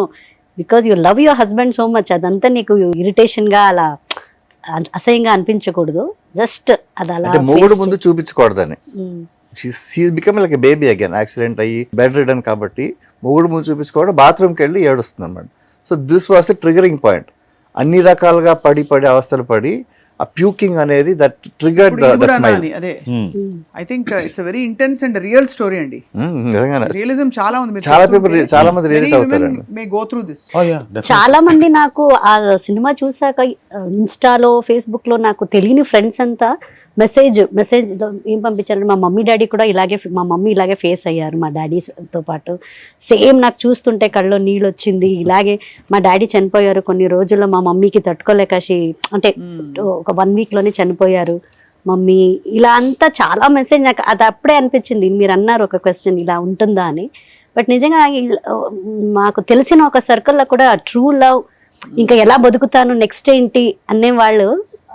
because you love your husband so much. అదంతా నీకు ఇరిటేషన్ గా అలా అసహ్యంగా అనిపించకూడదు. జస్ట్ అది అలా మొగుడు ముందు చూపించకూడదని. She's become like baby again. Accident అయ్యి బెడ్ రిడన్ కాబట్టి మొగుడు ముందు చూపించుకోవడం, బాత్రూమ్కి వెళ్ళి ఏడుస్తుంది అనమాట. So this was the triggering point. అన్ని రకాలుగా పడి అవస్థలు పడి ఆ ప్యూకింగ్ అనేది దట్ ట్రిగర్డ్ ద స్మైల్. అదే I think it's very intense and real story అండి. నిజంగానే రియలిజం చాలా ఉంది. చాలా మంది రిలేట్ అవుతారండి. May go through this. చాలా మంది నాకు ఆ సినిమా చూసాక ఇన్స్టాలో ఫేస్బుక్ లో నాకు తెలియని ఫ్రెండ్స్ అంతా మెసేజ్ ఏం పంపించారంటే మా మమ్మీ డాడీ కూడా ఇలాగే ఫేస్ అయ్యారు మా డాడీతో పాటు. సేమ్ నాకు చూస్తుంటే కళ్ళలో నీళ్ళు వచ్చింది. ఇలాగే మా డాడీ చనిపోయారు కొన్ని రోజుల్లో, మా మమ్మీకి తట్టుకోలేక అంటే ఒక 1 week లోనే చనిపోయారు మమ్మీ. ఇలా అంతా చాలా మెసేజ్ నాకు అది అప్పుడే అనిపించింది. మీరు అన్నారు ఒక క్వశ్చన్ ఇలా ఉంటుందా అని. బట్ నిజంగా మాకు తెలిసిన ఒక సర్కిల్లో కూడా ట్రూ లవ్ ఇంకా ఎలా బతుకుతాను నెక్స్ట్ ఏంటి అనేవాళ్ళు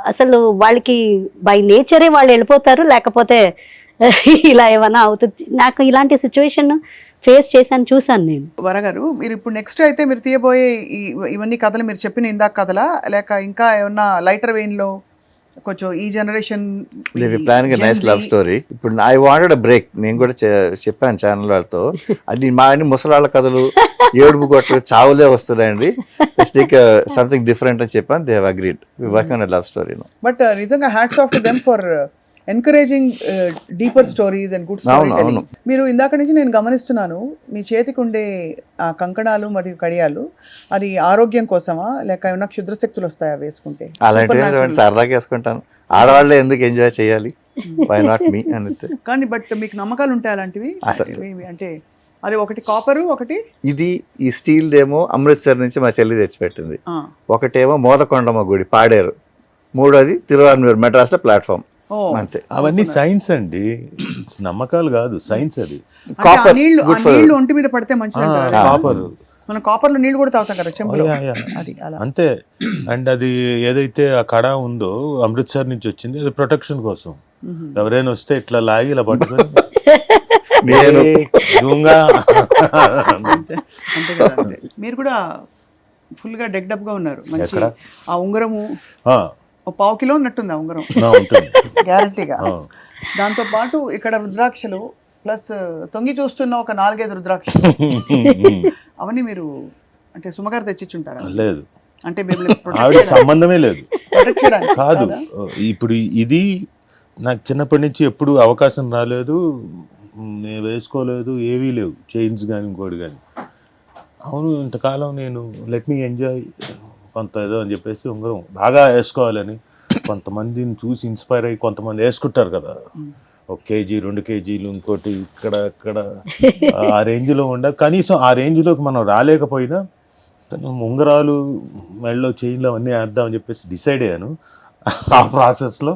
అసలు వాళ్ళకి బై నేచరే వాళ్ళు వెళ్ళిపోతారు, లేకపోతే ఇలా ఏమైనా అవుతుంది. నాకు ఇలాంటి సిచ్యువేషన్ ఫేస్ చేశాను, చూసాను నేను. వరగారు మీరు ఇప్పుడు నెక్స్ట్ అయితే మీరు తీయబోయే ఇవన్నీ కథలు మీరు చెప్పిన ఇందాక కథలా, లేక ఇంకా ఏమన్నా లైటర్ వెయిన్ లో కొంచెం ఈ generation planning nice love story? ఇప్పుడు ఐ వాంటెడ్ అ బ్రేక్. నేను కూడా చెప్పాను ఛానల్ వాళ్ళతో, అది మా అన్ని ముసలాళ్ళ కథలు ఏడుపు కొట్టలు చావులే వస్తున్నాయండి, సంథింగ్ డిఫరెంట్ అని చెప్పాను. They have agreed we work on a love story. But నిజంగా hats off to them for encouraging deeper stories and good story. మీరు ఇందాక నుంచి నేను గమనిస్తున్నాను, మీ చేతికి ఉండే ఆ కంకణాలు మరియు కడియాలు అది ఆరోగ్యం కోసమా, లేక ఏమన్నా క్షుద్ర శక్తులు వస్తాయా వేసుకుంటే? అలాంటి సరదాగా వేసుకుంటాను. ఆడవాళ్ళే ఎందుకు ఎంజాయ్ చేయాలి, వై నాట్ మీ అని. కానీ బట్ మీకు నమ్మకాలు ఉంటాయి అలాంటివి? అంటే అది ఒకటి కాపరు, ఒకటి ఇది ఈ స్టీల్ ఏమో అమృత్సర్ నుంచి మా చెల్లి తెచ్చిపెట్టింది, ఒకటేమో మోదకొండమ్మ గుడి పాడేరు, మూడోది తిరువాన్మూర్ మెడ్రాస్ లో ప్లాట్ఫామ్. అంతే. అవన్నీ సైన్స్ అండి, నమ్మకాలు కాదు, సైన్స్. అది కాపర్ నీళ్లు ఒంటి మీద పడితే మంచిది. కాపర్ మనం కాపర్ లో నీళ్లు కూడా తాగుతాం కదా చెంబులో. అంతే. అండ్ అది ఏదైతే ఆ కడ ఉందో అమృత్సర్ నుంచి వచ్చింది, అది ప్రొటెక్షన్ కోసం. ఎవరైనా వస్తే ఇట్లా లాగి ఇలా పట్టుకొని నేను మీరు కూడా ఫుల్ గా డెక్డప్ గా ఉన్నారు. మంచి ఆ ఉంగరము 1/4 కిలో ఉన్నట్టుంది ఆ ఉంగరం గ్యారంటీగా. దాంతో పాటు ఇక్కడ రుద్రాక్షలు ప్లస్ తొంగి చూస్తున్న ఒక 4-5 రుద్రాక్షలు అవన్నీ మీరు అంటే సుమగారు తెచ్చిచ్చుంటారా? లేదు అంటే సంబంధమే లేదు కాదు. ఇప్పుడు ఇది నాకు చిన్నప్పటి నుంచి ఎప్పుడు అవకాశం రాలేదు, నేను వేసుకోలేదు, ఏవీ లేవు, చైన్స్ కానీ ఇంకోటి కానీ. అవును ఇంతకాలం నేను లెట్ మీ ఎంజాయ్ కొంత ఏదో అని చెప్పేసి ఉంగరం బాగా వేసుకోవాలని కొంతమందిని చూసి ఇన్స్పైర్ అయ్యి కొంతమంది వేసుకుంటారు కదా, 1 kg 2 kgలు ఇంకోటి ఇక్కడ ఆ రేంజ్లో కనీసం ఆ రేంజ్లోకి మనం రాలేకపోయినా ఉంగరాలు మెడలో చైన్లు అవన్నీ వేద్దామని చెప్పేసి డిసైడ్ అయ్యాను. ఆ ప్రాసెస్లో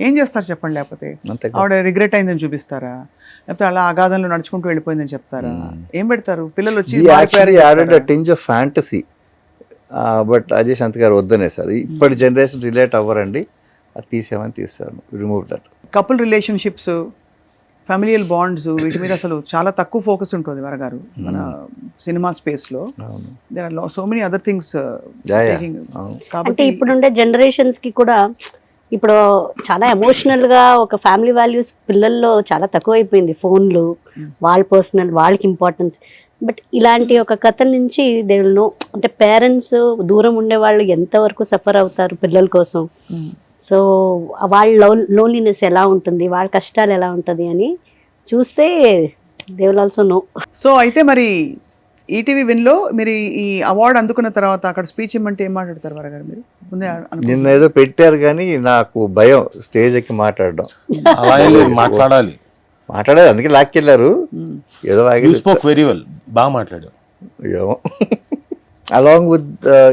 ఏం చేస్తారు చెప్పండి? లేకపోతే అంతే ఆవిడ రిగ్రెట్ అయిందని చూపిస్తారా, లేకపోతే అలా అగాధంలో నడుచుకుంటూ వెళ్ళిపోయిందని చెప్తారా? ఏం పెడతారు? పిల్లలు వచ్చి actually added a tinge of fantasy, but Ajay Shanti గారు వద్దనే సార్, ఇప్పటి జనరేషన్ రిలేట్ అవ్వరండి, అది తీసేమని తీస్తారు, remove that. Couple relationships, familial bonds, వీటి మీద అసలు చాలా తక్కువ ఫోకస్ ఉంటుంది వరగారు మన సినిమా స్పేస్ లో. There are so many other things. అంటే కాబట్టి ఇప్పుడుండే జనరేషన్స్ కి కూడా ఇప్పుడు చాలా ఎమోషనల్ గా ఒక ఫ్యామిలీ వాల్యూస్ పిల్లల్లో చాలా తక్కువ అయిపోయింది. ఫోన్లు, వాళ్ళ పర్సనల్, వాళ్ళకి ఇంపార్టెన్స్. బట్ ఇలాంటి ఒక కథ నుంచి దే విల్ నో, అంటే పేరెంట్స్ దూరం ఉండే వాళ్ళు ఎంతవరకు సఫర్ అవుతారు పిల్లల కోసం. సో వాళ్ళ లోన్లీనెస్ ఎలా ఉంటుంది, వాళ్ళ కష్టాలు ఎలా ఉంటుంది అని చూస్తే they will also know. So అయితే మరి ఈటీవీ విన్లో మీరు ఈ అవార్డు అందుకున్న తర్వాత అక్కడ స్పీచ్ ఇమ్మంటే ఏం మాట్లాడతారు వరగారు? మీరు ముందే నిన్న ఏదో పెట్టారు కానీ నాకు భయం స్టేజ్ ఎక్కి మాట్లాడడం. అలా ఏం లేదు, మాట్లాడాలి. మాట్లాడేది అందుకే లాక్కెళ్ళారు, ఏదో యూ స్పోక్ వెరీ వెల్, బాగా మాట్లాడావు. ఏమో అలాంగ్ విత్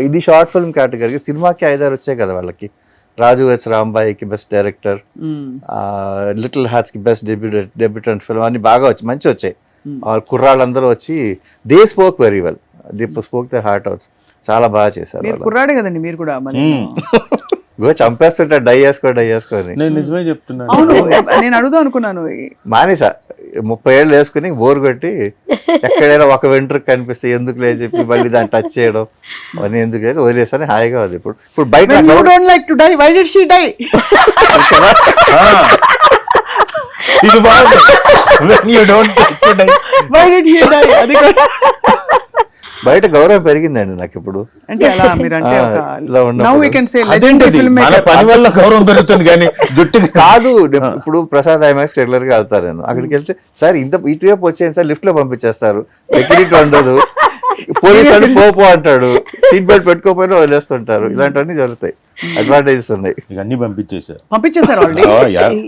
ఇది షార్ట్ ఫిల్మ్ కేటగిరీకి సినిమాకి 5-6 వచ్చాయి కదా వాళ్ళకి. రాజు ఎస్ రాంబాయికి బెస్ట్ డైరెక్టర్, లిటిల్ హార్ట్స్కి బెస్ట్ డెబ్యూటెంట్ ఫిల్మ్, అన్ని బాగా వచ్చాయి, మంచి వచ్చాయి. కుర్రాళ్ళందరూ వచ్చి they spoke very well, they spoke the heart outs, చాలా బాగా చేశారు. మీరు కుర్రాడే కదండి మీరు కూడా. చంపేస్తుంటే డై వేసుకొని నేను నిజమే చెప్తున్నాను. అవును, నేను అడుగుదాం అనుకున్నాను. మానేసా 30 ఏళ్ళు వేసుకుని బోర్ కొట్టి ఎక్కడైనా ఒక వెంట్రుకు కనిపిస్తే ఎందుకు లేదు చెప్పి మళ్ళీ దాన్ని టచ్ చేయడం అవన్నీ ఎందుకు లేదు వదిలేసని హాయిగా ఉంది. ఇప్పుడు బయట ఇది బాగుంది. బయట గౌరవం పెరిగిందండి నాకు ఇప్పుడు. అంటే అలా మీరు అంటే ఇలా అదేంటిది, మన పని వల్ల గౌరవం పెరుగుతుంది కానీ జుట్టు కాదు. ఇప్పుడు ప్రసాద్ ఐమాక్స్ రెగ్యులర్ గా వెళ్తారు, నేను అక్కడికి వెళ్తే సార్ ఇంత ఇటువైపు వచ్చేది సార్, లిఫ్ట్ లో పంపించేస్తారు, సెక్యూరిటీ ఉండదు, పోలీసు వాడు పోపో అంటాడు, సీట్ బెల్ట్ పెట్టుకోపోయినా వదిలేస్తుంటారు. ఇలాంటివన్నీ జరుగుతాయి, అడ్వాంటేజెస్ ఉన్నాయి. అన్ని పంపించేశారు ఆల్రెడీ.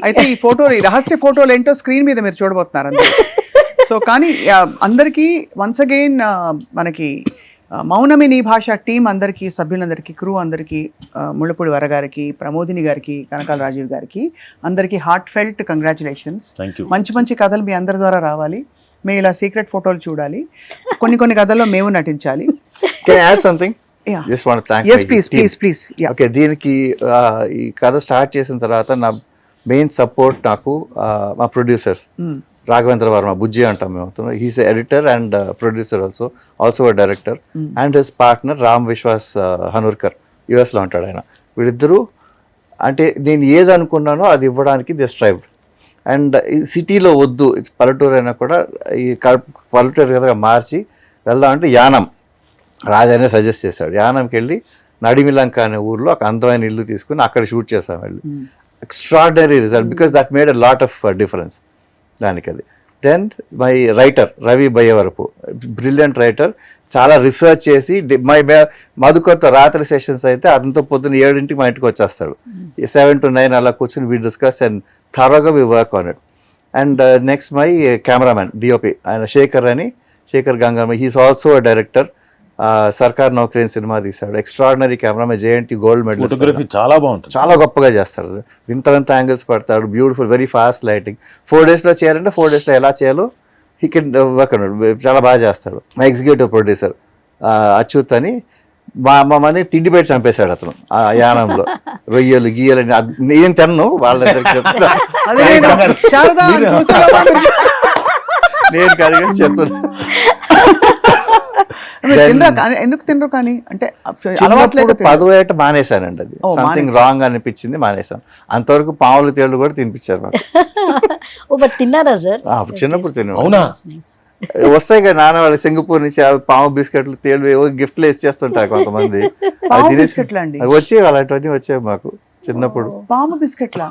అయితే ఈ ఫోటోలు, ఈ రహస్య ఫోటోలు ఏంటో స్క్రీన్ మీద మీరు చూడబోతున్నారు అందరూ. సో కానీ అందరికీ వన్స్ అగైన్ మనకి మౌనమి నీ భాష టీం అందరికీ, సభ్యులందరికీ, క్రూ అందరికీ, ముళ్ళపూడి వరగారికి, ప్రమోదిని గారికి, కనకాల రాజీవ్ గారికి అందరికీ హార్ట్ ఫెల్ట్ కంగ్రాచులేషన్స్. మంచి మంచి కథలు మీ అందరి ద్వారా రావాలి, మేము ఇలా సీక్రెట్ ఫోటోలు చూడాలి, కొన్ని కథల్లో మేము నటించాలి. ఓకే, దీనికి ఈ కథ స్టార్ట్ చేసిన తర్వాత నా మెయిన్ సపోర్ట్ నాకు మా ప్రొడ్యూసర్స్ రాఘవేంద్ర వర్మ, బుజ్జి అంటాం మేము. He's editor and producer also director, and his partner Ram Vishwas Hanurkar, యుఎస్లో ఉంటాడు ఆయన. వీళ్ళిద్దరూ అంటే నేను ఏది అనుకున్నానో అది ఇవ్వడానికి దే స్ట్రైవ్డ్. అండ్ సిటీలో వద్దు, పల్లెటూరు అయినా కూడా ఈ పల్లెటూరు కదా మార్చి వెళ్దామంటే యానం రాజానే సజెస్ట్ చేశాడు. యానంకి వెళ్ళి నడిమిలంక అనే ఊర్లో ఒక అందమైన ఇల్లు తీసుకుని అక్కడ షూట్ చేసాం వెళ్ళి. Extraordinary result, because that made a lot of difference దానికి. అది then my writer Ravi Bayyavarapu, brilliant writer, చాలా రీసెర్చ్ చేసి మధుకర్తో రాత్రి సెషన్స్ అయితే అతనితో పొద్దున్న 7 మా ఇంటికి వచ్చేస్తాడు. 7 to 9 అలా కూర్చొని we discuss and thoroughly we work on it. And next my cameraman DOP ఆయన Shekhar Gangamma, he's also a director, Sarkar Naukri సినిమా తీశాడు. Extraordinary cameramen, JNT gold medal, photography చాలా బాగుంటుంది, చాలా గొప్పగా చేస్తాడు. వింత యాంగిల్స్ పడతాడు, బ్యూటిఫుల్, వెరీ ఫాస్ట్ లైటింగ్. 4 daysలో చేయాలంటే 4 daysలో ఎలా చేయాలో హీ కెన్ వర్క్ అన్నాడు, చాలా బాగా చేస్తాడు. మా ఎగ్జిక్యూటివ్ ప్రొడ్యూసర్ అచ్యుత్ అని, మా మంది తిండి పెట్టి చంపేశాడు అతను ఆ యానంలో. రొయ్యలు గీయలు నేను తిన్ను, వాళ్ళందరికీ చెప్తున్నా, నేను కాదు చెప్తున్నా. ఎందుకు తినరు? కానీ అంటే చిన్నప్పుడు 10 ఏట మానేశానండి, అది సంథింగ్ రాంగ్ అనిపించింది, మానేశాను. అంతవరకు పాములు తేళ్లు కూడా తినిపించారు నాకు. తిన్నారా సార్? చిన్నప్పుడు తిన్నాను. అవునా? వస్తాయి కదా నాన్న వాళ్ళు సింగపూర్ నుంచి పాము బిస్కెట్లు తేళ్లు ఏవో గిఫ్ట్లు ఇచ్చేస్తుంటారు కొంతమంది, వచ్చి అలాంటివన్నీ వచ్చాయి మాకు చిన్నప్పుడు. పాము బిస్కెట్లా?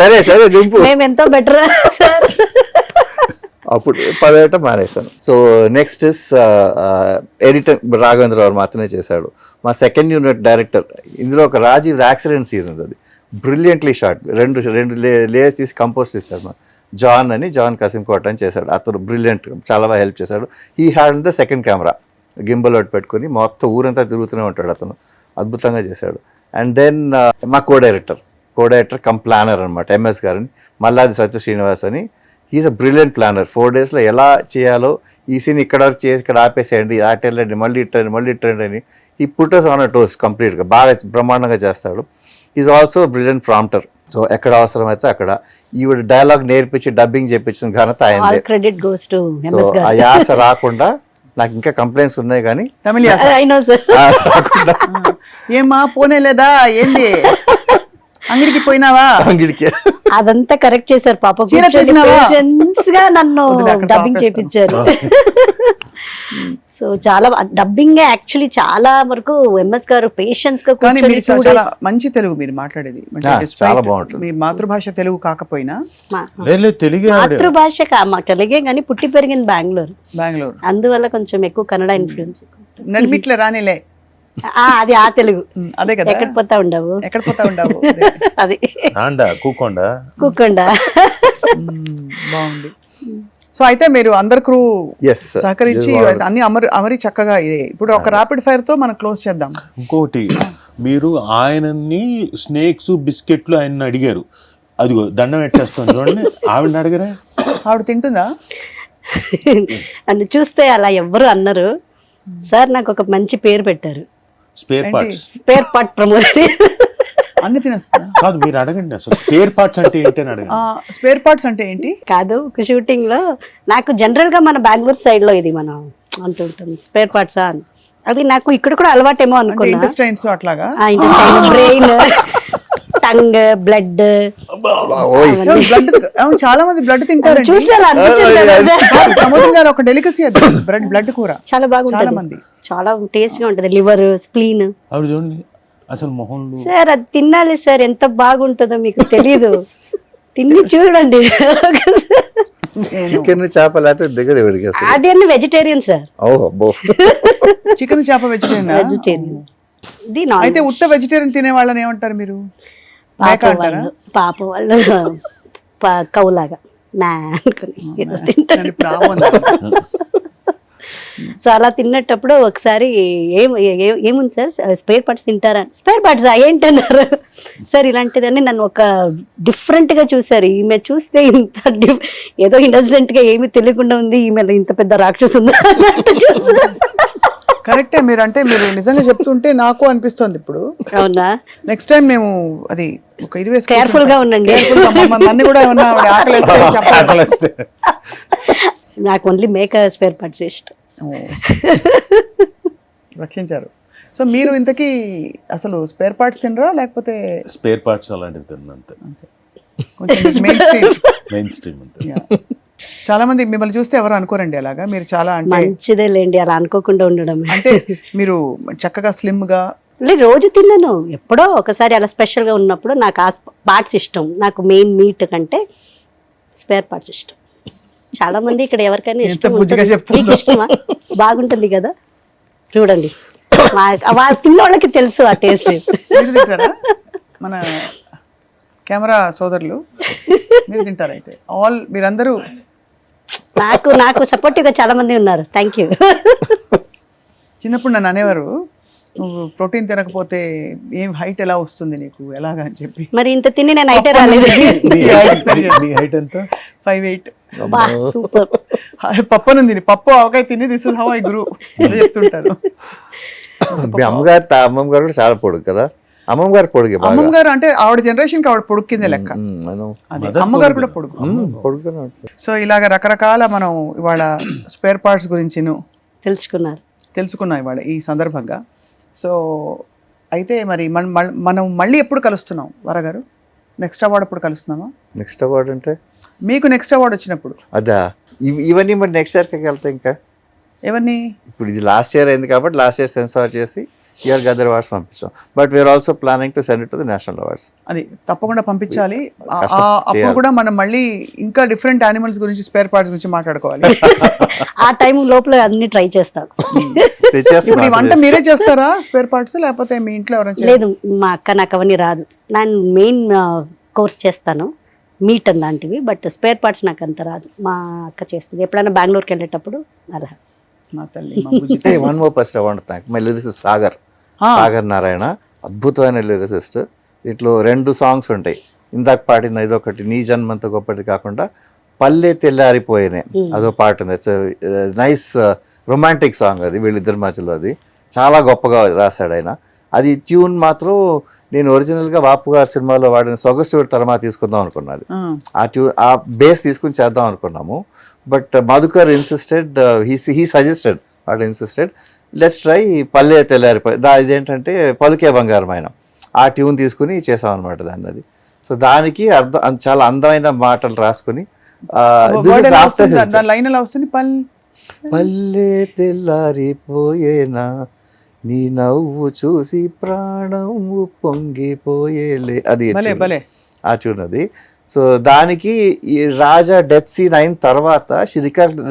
సరే దింపు, ఎంతో బెటర్ సార్. అప్పుడు 10 ఏట మానేశాను. So next is editor Raghavendra Varma, అతనే చేశాడు. మా సెకండ్ యూనిట్ డైరెక్టర్, ఇందులో ఒక రాజీవ్ యాక్సిడెంట్ సీన్ ఉంది, అది బ్రిలియంట్లీ షాట్, రెండు లేయర్స్ తీసి కంపోజ్ చేశాడు. మా జాన్ కసింకోట అని చేశాడు, అతను బ్రిలియంట్, చాలా బాగా హెల్ప్ చేశాడు. He had the second camera, gimbal ఒకటి పెట్టుకుని మొత్తం ఊరంతా తిరుగుతూనే ఉంటాడు అతను, అద్భుతంగా చేశాడు. అండ్ దెన్ మా co director co director cum planner అనమాట ఎంఎస్ గారని, మల్లాది సత్య శ్రీనివాస్ అని. He's a brilliant planner. 4 daysలో ఎలా చేయాలో, ఈ సీన్ ఇక్కడ వరకు చేసి ఇక్కడ ఆపేసేయండి, అటు వెళ్ళండి, మళ్ళీ ఇట్టండి అని ఈ పుట్టర్స్ ఆన్ అ టోస్ కంప్లీట్గా బాగా బ్రహ్మాండంగా చేస్తాడు. Is also brilliant prompter. So ఎక్కడ అవసరమైతే అక్కడ ఈవిడ డైలాగ్ నేర్పించి డబ్బింగ్ చేయించిన ఘనత ఆల్ అయిందే. Credit goes to so MS ఆ గారు. యాస రాకుండా, నాకు ఇంకా కంప్లైంట్స్ ఉన్నాయి కానీ తమిళ యాస. I know sir. రాకుండా ఏమ్మా పోనే లేదా ఏంది అంగడికి పోయినావా? అంగిడికి అదంతా కరెక్ట్ చేశారు పాప. చీర చూసినావా? పేషెన్స్ గా నన్ను వదిలే, అక్కడ డబ్బింగ్ ఆపేస్తాను. చేపించారు. సో చాలా డబ్బింగ్ యాక్చువల్లీ చాలా వరకు ఎంఎస్ గారు పేషెన్స్ గా కానీ కూర్చొని మీరు 2 చాలా days మంచి తెలుగు మీరు మాట్లాడేది. అంటే ఆ, despite చాలా బాగుంటుంది. మీ మాతృభాష తెలుగు కాకపోయినా లేదు తెలుగే ఆవిడ. మాతృభాష మా తెలుగే కానీ పుట్టి పెరిగిన బెంగళూరు, బెంగళూరు అందువల్ల కొంచెం ఎక్కువ కన్నడ ఇన్ఫ్లుయెన్స్. నడిమిట్లే రానిలే. అది ఆ తెలుగు. అదే కదా, ఎక్కడ పోతా ఉండవు ఎక్కడ పోతా ఉండవు. అది ఆండా కూకొండా. కూకుండా. బాగుంది. సో అయితే మీరు అందరు క్రూ ఎస్ సహకరించి అన్ని అమరి చక్కగా ఇప్పుడు ఒక ర్యాపిడ్ ఫైర్ తో మనం క్లోజ్ చేద్దాం. ఇంకోటి, మీరు ఆయనని స్నేక్స్ బిస్కెట్లు ఆయన అడిగారు, అదిగో దండం పెట్టేస్తాను చూడండి, ఆవిడని అడిగారా? ఆవిడ తింటుందా? నన్ను చూస్తే అలా ఎవ్వరు అన్నారు సార్. నాకు ఒక మంచి పేరు పెట్టారు, spare parts. Spare part promotion. అన్ని తినేస్తుందా? కాదు, మీరు అడగండి అసలు స్పేర్ పార్ట్స్ అంటే ఏంటి అని అడగండి. స్పేర్ పార్ట్స్ అంటే ఏంటి? కాదు, ఒక షూటింగ్ లో నాకు జనరల్ గా మన బెంగళూరు సైడ్ లో ఇది మనం అంటుంటాం స్పేర్ పార్ట్స్ అని. అది నాకు ఇక్కడ కూడా అలవాటేమో అనుకున్నా. ఇంటెస్టైన్స్ అట్లాగా. Brain, tongue, blood. బ్లడ్ చాలా మంది బ్లడ్ తింటారు. చూసాను ప్రమోద్ గారు ఒక డెలికసీ అది బ్లడ్ కూర. చాలా బాగుంటుంది, చాలా మంది చాలా టేస్ట్ గా ఉంటది. Liver, spleen. ఆవిడ చూడండి అసలు మొహంలో. సార్ అది తినాలి సార్, ఎంత బాగుంటుందో మీకు తెలీదు. తిని చూడండి. చికెన్ చేప లేకపోతే దిగదు ఇవిడికి అసలు. అది అన్ని వెజిటేరియన్ సార్. ఓహ్ అబ్బో. చికెన్ చేప వెజిటేరియన్. వెజిటేరియన్. ఇది నాన్ అయితే ఉత్త వెజిటేరియన్ తినే వాళ్ళని ఏమంటారు మీరు? పాప వాళ్ళు కౌలాగా నా అనుకుని ఏదో తింటారు. సో అలా తిన్నప్పుడు ఒకసారి ఏముంది సార్ స్పేర్ పార్ట్స్ తింటారా? స్పేర్ పార్ట్స్ ఏంటన్నారు సార్. ఇలాంటిదని నన్ను ఒక డిఫరెంట్ గా చూసారు. ఈమె చూస్తే ఇంత ఏదో ఇన్నోసెంట్ గా ఏమీ తెలియకుండా ఉంది, ఈమె ఇంత పెద్ద రాక్షసు ఉంది. కరెక్టే. మీరు అంటే మీరు నిజంగా చెప్తుంటే నాకు అనిపిస్తుంది ఇప్పుడు. అవునా? నెక్స్ట్ టైం మేము అది ఒక 20 కేర్ఫుల్ గా ఉండండి. నన్ను కూడా ఏమన్నా ఆకలేస్తే. నాకు ఓన్లీ మేక స్పేర్ పార్ట్స్ ఇష్టం. రక్షించారు. సో మీరు ఇంతకీ అసలు స్పేర్ పార్ట్స్ తినరా లేకపోతే? స్పేర్ పార్ట్స్ అలాంటివి తిన్నంతే, కొంచెం మెయిన్ స్ట్రీమ్ అంతే. చాలా మంది మిమ్మల్ని చూస్తే ఎవరు అనుకోరండి అలాగా. మీరు చాలా అంటే మంచిదే లేండి అలా అనుకోకుండా ఉండడం. అంటే మీరు చక్కగా స్లిమ్ గా. రోజు తిన్నాను, ఎప్పుడో ఒకసారి అలా స్పెషల్ గా ఉన్నప్పుడు నాకు ఆ పార్ట్స్ ఇష్టం. నాకు మెయిన్ మీట్ కంటే స్పేర్ పార్ట్స్ ఇష్టం. చాలా మంది ఇక్కడ ఎవరికైనా ఇష్టం ఉంటుంది. మీకు ఇష్టమా? బాగుంటుంది కదా, చూడండి. వాళ్ళు తిన్న వాళ్ళకి తెలుసు ఆ టేస్ట్. మీరు తింటారా? మన కెమెరా సోదరులు మీరు తింటారు అయితే? ఆల్ మీరందరూ నాకు సపోర్టివ్ గా చాలా మంది ఉన్నారు. Thank you. చిన్నప్పుడు నన్ను అనేవారు, నువ్వు ప్రోటీన్ తినకపోతే ఏం హైట్ ఎలా వస్తుంది నీకు ఎలాగా అని చెప్పి. మరి ఇంత తిని నేను హైటే రాలేదు. నీ హైట్ ఎంత? 5'8". సూపర్. పప్పనుంది, పప్పు ఆవకాయ తిని this is how I grew చెప్తుంటారు. మీ అమ్మగారు కూడా చాలా పొడుగు కదా. అమ్మమ్మ గారు పొడుగు బాగా. అమ్మమ్మ గారు అంటే ఆవిడ జనరేషన్ కి ఆవిడ పొడుగు కిందే లెక్క. అదే అమ్మగారు కూడా పొడుగు. పొడుగునే. సో ఇలాగ రకరకాల మనం ఇవాళ స్పేర్ పార్ట్స్ గురించి తెలుసుకున్నాం ఇవాళ ఈ సందర్భంగా. సో అయితే మరి మనం మళ్ళీ ఎప్పుడు కలుస్తున్నాం వరగారు? నెక్స్ట్ అవార్డు ఎప్పుడు కలుస్తున్నామా? నెక్స్ట్ అవార్డు అంటే మీకు నెక్స్ట్ అవార్డు వచ్చినప్పుడు అదా ఇవన్నీ మరి నెక్స్ట్ ఇయర్కి వెళ్తాయి. ఇంకా ఎవరిని? ఇప్పుడు ఇది లాస్ట్ ఇయర్ అయింది కాబట్టి లాస్ట్ ఇయర్ సెన్సార్ చేసి ఇయర్ గదర్ అవార్డ్స్ పంపిస్తాం. But we're also planning to send it to the national awards. అది తప్పకుండా పంపించాలి. అప్పుడు కూడా మనం మళ్ళీ ఇంకా డిఫరెంట్ యానిమల్స్ గురించి స్పేర్ పార్ట్స్ గురించి మాట్లాడుకోవాలి. ఆ టైం లోపల అన్ని ట్రై చేస్తాం. ఇప్పుడు ఈ వంట మీరే చేస్తారా స్పేర్ పార్ట్స్, లేకపోతే మీ ఇంట్లో ఎవరైనా? లేదు, మా అక్క నాకు అవన్నీ రాదు. నేను మెయిన్ కోర్స్ చేస్తాను మీట్ లాంటివి, బట్ స్పేర్ పార్ట్స్ నాకు అంత రాదు. మా అక్క చేస్తుంది. ఎప్పుడైనా బెంగళూరుకి వెళ్ళేటప్పుడు అలా. మా తల్లి one more person I want to thank my lyricist Sagar Narayana. అద్భుతమైన లిరిసిస్ట్. దీంట్లో 2 సాంగ్స్ ఉంటాయి. ఇందాక పాడిన ఇదొకటి నీ జన్మంత గొప్పటి కాకుండా పల్లె తెల్లారిపోయినే అదో పాట ఉంది. ఇట్స్ నైస్ రొమాంటిక్ సాంగ్ అది, వీళ్ళిద్దరి మధ్యలో అది చాలా గొప్పగా రాశాడు ఆయన. అది ట్యూన్ మాత్రం నేను ఒరిజినల్గా బాపు గారి సినిమాలో వాడిన సొగసుడి తర్వాత తీసుకుందాం అనుకున్నది. ఆ ట్యూన్ ఆ బేస్ తీసుకుని చేద్దాం అనుకున్నాము. But Madhukar insisted, he suggested, వాడు ఇన్సిస్టెడ్ లెట్స్ ట్రై పల్లె తెల్లారిపోయి. ఇదేంటంటే పలుకే బంగారం ఆయన ఆ ట్యూన్ తీసుకుని చేసాం అనమాట దాన్ని. అది సో దానికి చాలా అందమైన మాటలు రాసుకుని లైన్ ఎలా వస్తుంది, పల్లె తెల్లారిపోయేనా నీ నవ్వు చూసి ప్రాణం పొంగిపోయేలే, అది ఆ ట్యూన్ అది. సో దానికి ఈ రాజా డెత్ సీన్ అయిన తర్వాత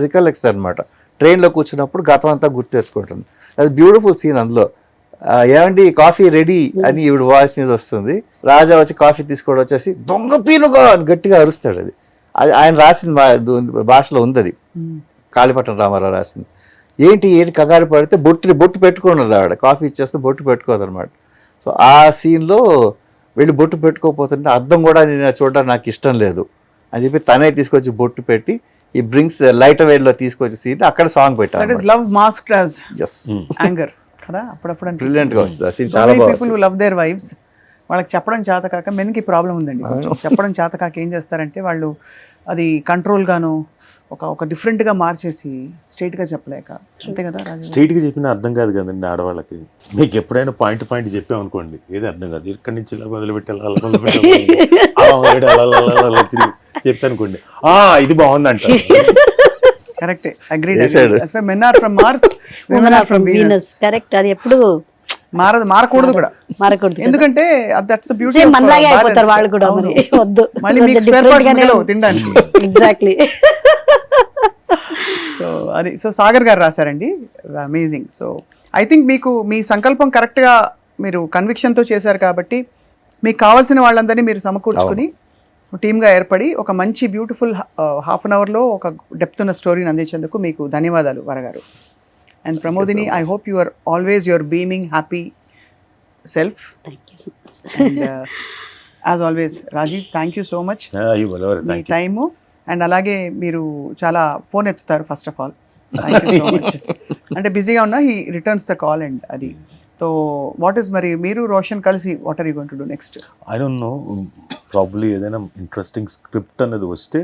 రికలెక్ట్స్ అనమాట, ట్రైన్లో కూర్చున్నప్పుడు గతం అంతా గుర్తు తెచ్చుకుంటుంది. అది బ్యూటిఫుల్ సీన్. అందులో ఏమండి కాఫీ రెడీ అని ఈవిడ వాయిస్ మీద వస్తుంది, రాజా వచ్చి కాఫీ తీసుకోవడం వచ్చేసి దొంగ పీనుగా అని గట్టిగా అరుస్తాడు. అది ఆయన రాసిన భాషలో ఉంది, అది కాళీపట్నం రామారావు రాసింది. ఏంటి కంగారు పడితే బొట్టు పెట్టుకున్నది ఆవిడ, కాఫీ ఇచ్చేస్తే బొట్టు పెట్టుకోదు అనమాట. సో ఆ సీన్లో వెళ్ళి బొట్టు పెట్టుకోకపోతుంటే అద్దం కూడా నేను చూడడానికి నాకు ఇష్టం లేదు అని చెప్పి తనే తీసుకొచ్చి బొట్టు పెట్టి ఈ బ్రింగ్స్ లైట్ వేడ్ లో తీసుకొచ్చి సీన్ అక్కడ సాంగ్ పెట్టాను. లవ్ మాస్క్డ్ యాజ్ యాంగర్ కదా, అప్పుడప్పుడు బ్రిలియంట్ గా వచ్చింది ఆ సీన్, చాలా బాగుంది. People who love their wives, వాళ్ళకి చెప్పడం చేత కాక, మెన్కి ప్రాబ్లం ఉందండి చెప్పడం చేత కాక ఏం చేస్తారంటే వాళ్ళు అది కంట్రోల్ గాను ఒక డిఫరెంట్ గా మార్చేసి స్ట్రైట్ గా చెప్పలేక, అంతే కదా. స్ట్రైట్ గా చెప్పిన అర్థం కాదు కదండి ఆడవాళ్ళకి. మీకు ఎప్పుడైనా పాయింట్ చెప్పామనుకోండి ఏది అర్థం కాదు, ఇక్కడి నుంచి ఇలా మొదలుపెట్టాలి చెప్పానుకోండి ఇది బాగుందంట. Correct, agreed. Men are from Mars, women are from Venus. Correct, అది ఎప్పుడు మారకూడదు కూడా, మారకూడదు. ఎందుకంటే దట్స్ ద బ్యూటీ. మనలాగే అయిపోతారు వాళ్ళు కూడా, మరి వద్దు మళ్ళీ మీకు స్పేర్ పార్ట్స్ మిగలవు తినడానికి. ఎగ్జాక్ట్లీ. సో అది సో సాగర్ గారు రాశారండి, అమేజింగ్. సో ఐ థింక్ మీకు మీ సంకల్పం కరెక్ట్గా మీరు కన్విక్షన్తో చేశారు కాబట్టి మీకు కావాల్సిన వాళ్ళందరినీ మీరు సమకూర్చుకుని టీమ్గా ఏర్పడి ఒక మంచి బ్యూటిఫుల్ హాఫ్ అన్ అవర్లో ఒక డెప్త్ ఉన్న స్టోరీని అందించేందుకు మీకు ధన్యవాదాలు వరగారు. And Pramodini, I hope you are always your beaming happy self. And as always Rajiv, thank you so much మీ టైము. అండ్ అలాగే మీరు చాలా ఫోన్ ఎత్తుతారు ఫస్ట్ ఆఫ్ ఆల్, అంటే బిజీగా ఉన్నా he returns the call. And అది సో వాట్ ఈస్, మరి మీరు రోషన్ కలిసి what are you going to do next? I don't know, probably ఏదైనా ఇంట్రెస్టింగ్ స్క్రిప్ట్ అనేది వస్తే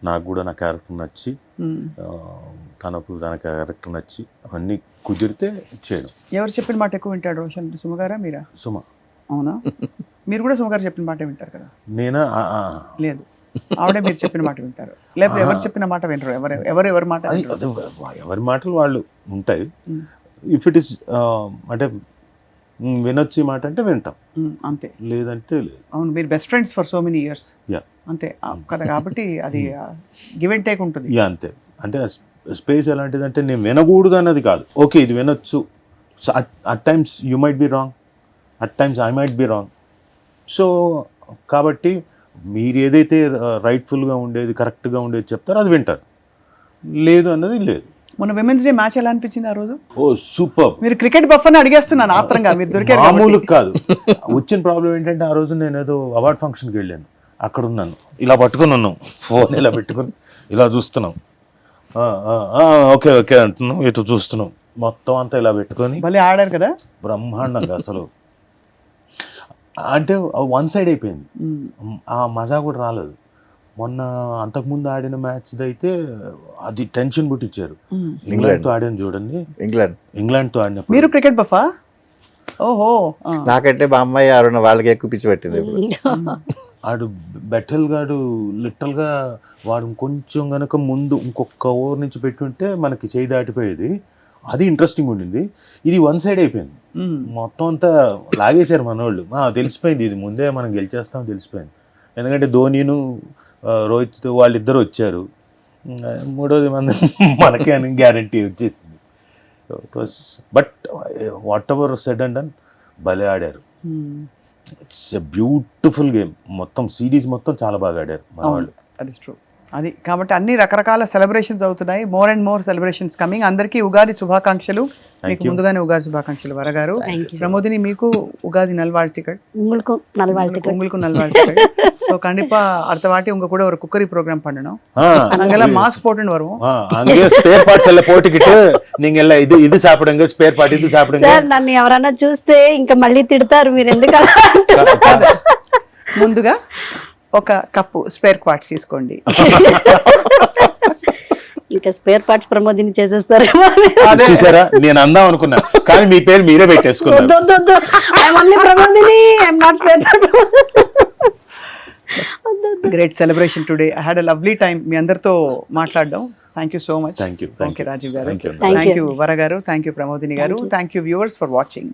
నాకు కూడా నా క్యారెక్టర్ నచ్చి తనకు తన క్యారెక్టర్ నచ్చి అవన్నీ కుదిరితే చేయడం. ఎవరు చెప్పిన మాట ఎక్కువ వింటాడు రోషన్, సుమ గారా మీరా? సుమ. అవునా? మీరు కూడా సుమ గారు చెప్పిన మాట వింటారు కదా? నేనా? లేదు, ఆవిడే మీరు చెప్పిన మాట వింటారు, లేకపోతే ఎవరు చెప్పిన మాట వింటారు? ఎవరి మాట? ఎవరి మాటలు వాళ్ళు ఉంటాయి. ఇఫ్ ఇట్ ఇస్ అంటే వినొచ్చి మాట అంటే వింటాం, అంతే. లేదంటే లేదు. అవును, మీరు best friends for so many years, అంతే కదా, కాబట్టి అది గివ్ అండ్ టేక్ ఉంటుంది. అంతే. అంటే స్పేస్ ఎలాంటిదంటే నేను వినకూడదు అన్నది కాదు, ఓకే ఇది వినొచ్చు. So at times you might be wrong, at times I might be wrong. So కాబట్టి మీరు ఏదైతే రైట్ఫుల్గా ఉండేది కరెక్ట్గా ఉండేది చెప్తారో అది వింటారు, లేదు అన్నది లేదు. మొన్న విమెన్స్ డే మ్యాచ్ ఎలా అనిపించింది ఆ రోజు? ఓ సూపర్. మీరు క్రికెట్ బఫ్ అని అడిగేస్తున్నాను ఆత్రంగా, మీరు దొరికారు. మామూలు కాదు. వచ్చిన ప్రాబ్లం ఏంటంటే ఆ రోజు నేను ఏదో అవార్డ్ ఫంక్షన్కి వెళ్ళాను, అక్కడ ఉన్నాను, ఇలా పట్టుకుని ఉన్నాం, ఫోన్ ఇలా పెట్టుకుని ఇలా చూస్తున్నాం, ఓకే ఓకే అంటున్నాం, ఇటు చూస్తున్నాం, మొత్తం అంతా ఇలా పెట్టుకొని మళ్ళీ ఆడారు కదా బ్రహ్మాండంగా. అసలు అంటే వన్ సైడ్ అయిపోయింది, ఆ మజా కూడా రాలేదు. మొన్న అంతకుముందు ఆడిన మ్యాచ్ అయితే అది టెన్షన్ పుట్టించారు. ఇంగ్లాండ్తో ఆడాను చూడండి, ఇంగ్లాండ్తో ఆడినప్పుడు. మీరు క్రికెట్ బఫా? ఓహో. నాకంటే మా అమ్మాయి అరుణ వాళ్ళకి ఎక్కువ పిచ్చి పెట్టింది. ఆడు బెటల్ గాడు లిటరల్గా వాడు కొంచెం కనుక ముందు ఇంకొక ఓవర్ నుంచి పెట్టుంటే మనకి చేయి దాటిపోయేది, అది ఇంట్రెస్టింగ్ ఉండింది. ఇది వన్ సైడ్ అయిపోయింది, మొత్తం అంతా లాగేశారు మనోళ్ళు. తెలిసిపోయింది ఇది ముందే మనం గెలిచేస్తాం తెలిసిపోయింది. ఎందుకంటే ధోనిను రోహిత్ వాళ్ళిద్దరు వచ్చారు, మూడోది మంది మనకే అని గ్యారంటీ వచ్చేసింది. But what ever said and done, భలే ఆడారు. It's a beautiful game. మొత్తం సిరీస్ మొత్తం చాలా బాగా ఆడారు మన వాళ్ళు. అది కాబట్టి అన్ని రకరకాల సెలబ్రేషన్స్ అవుతున్నాయి. More and more celebrations coming. అందరికీ ఉగాది శుభాకాంక్షలు. మీకు ముందుగానే ఉగాది శుభాకాంక్షలు వరగారు. Thank you. ప్రమోదిని మీకు உகாதி நல்வாழ்த்துக்கள். உங்களுக்கும் நல்வாழ்த்துக்கள். உங்களுக்கும் நல்வாழ்த்துக்கள். ஸோ கண்டிப்பா அடுத்த வாட்டி உங்க கூட ஒரு குக்கரி ப்ரோக்ராம் பண்ணணும். நாங்கெல்லாம் மாஸ்க் போட்டுன்னு வருவோம். அங்கே ஸ்பேர் பார்ட்ஸ் எல்லாம் போட்டுக்கிட்டு நீங்க எல்லாம் இது சாப்பிடுங்க, ஸ்பேர் பார்ட் இது சாப்பிடுங்க. సార్ నన్ను ఎవరైనా చూస్తే ఇంకా మళ్ళీ తిడతారు మీరు ఎందుకు ముందుగా ఒక కప్పు స్పేర్ పార్ట్స్ తీసుకోండి. ఇంకా స్పేర్ పార్ట్స్ ప్రమోదిని చేసేస్తారు. చూసారా, నేను అందాం అనుకున్నా కానీ మీ పేరు మీరే పెట్టేసుకున్నారు. Pramodini great celebration today. I had a lovely time మీ అందరితో మాట్లాడడం. Thank you so much. Thank you Rajiv గారు. Thank you. థ్యాంక్ యూ వర గారు. థ్యాంక్ యూ ప్రమోదిని గారు. Thank you viewers for watching.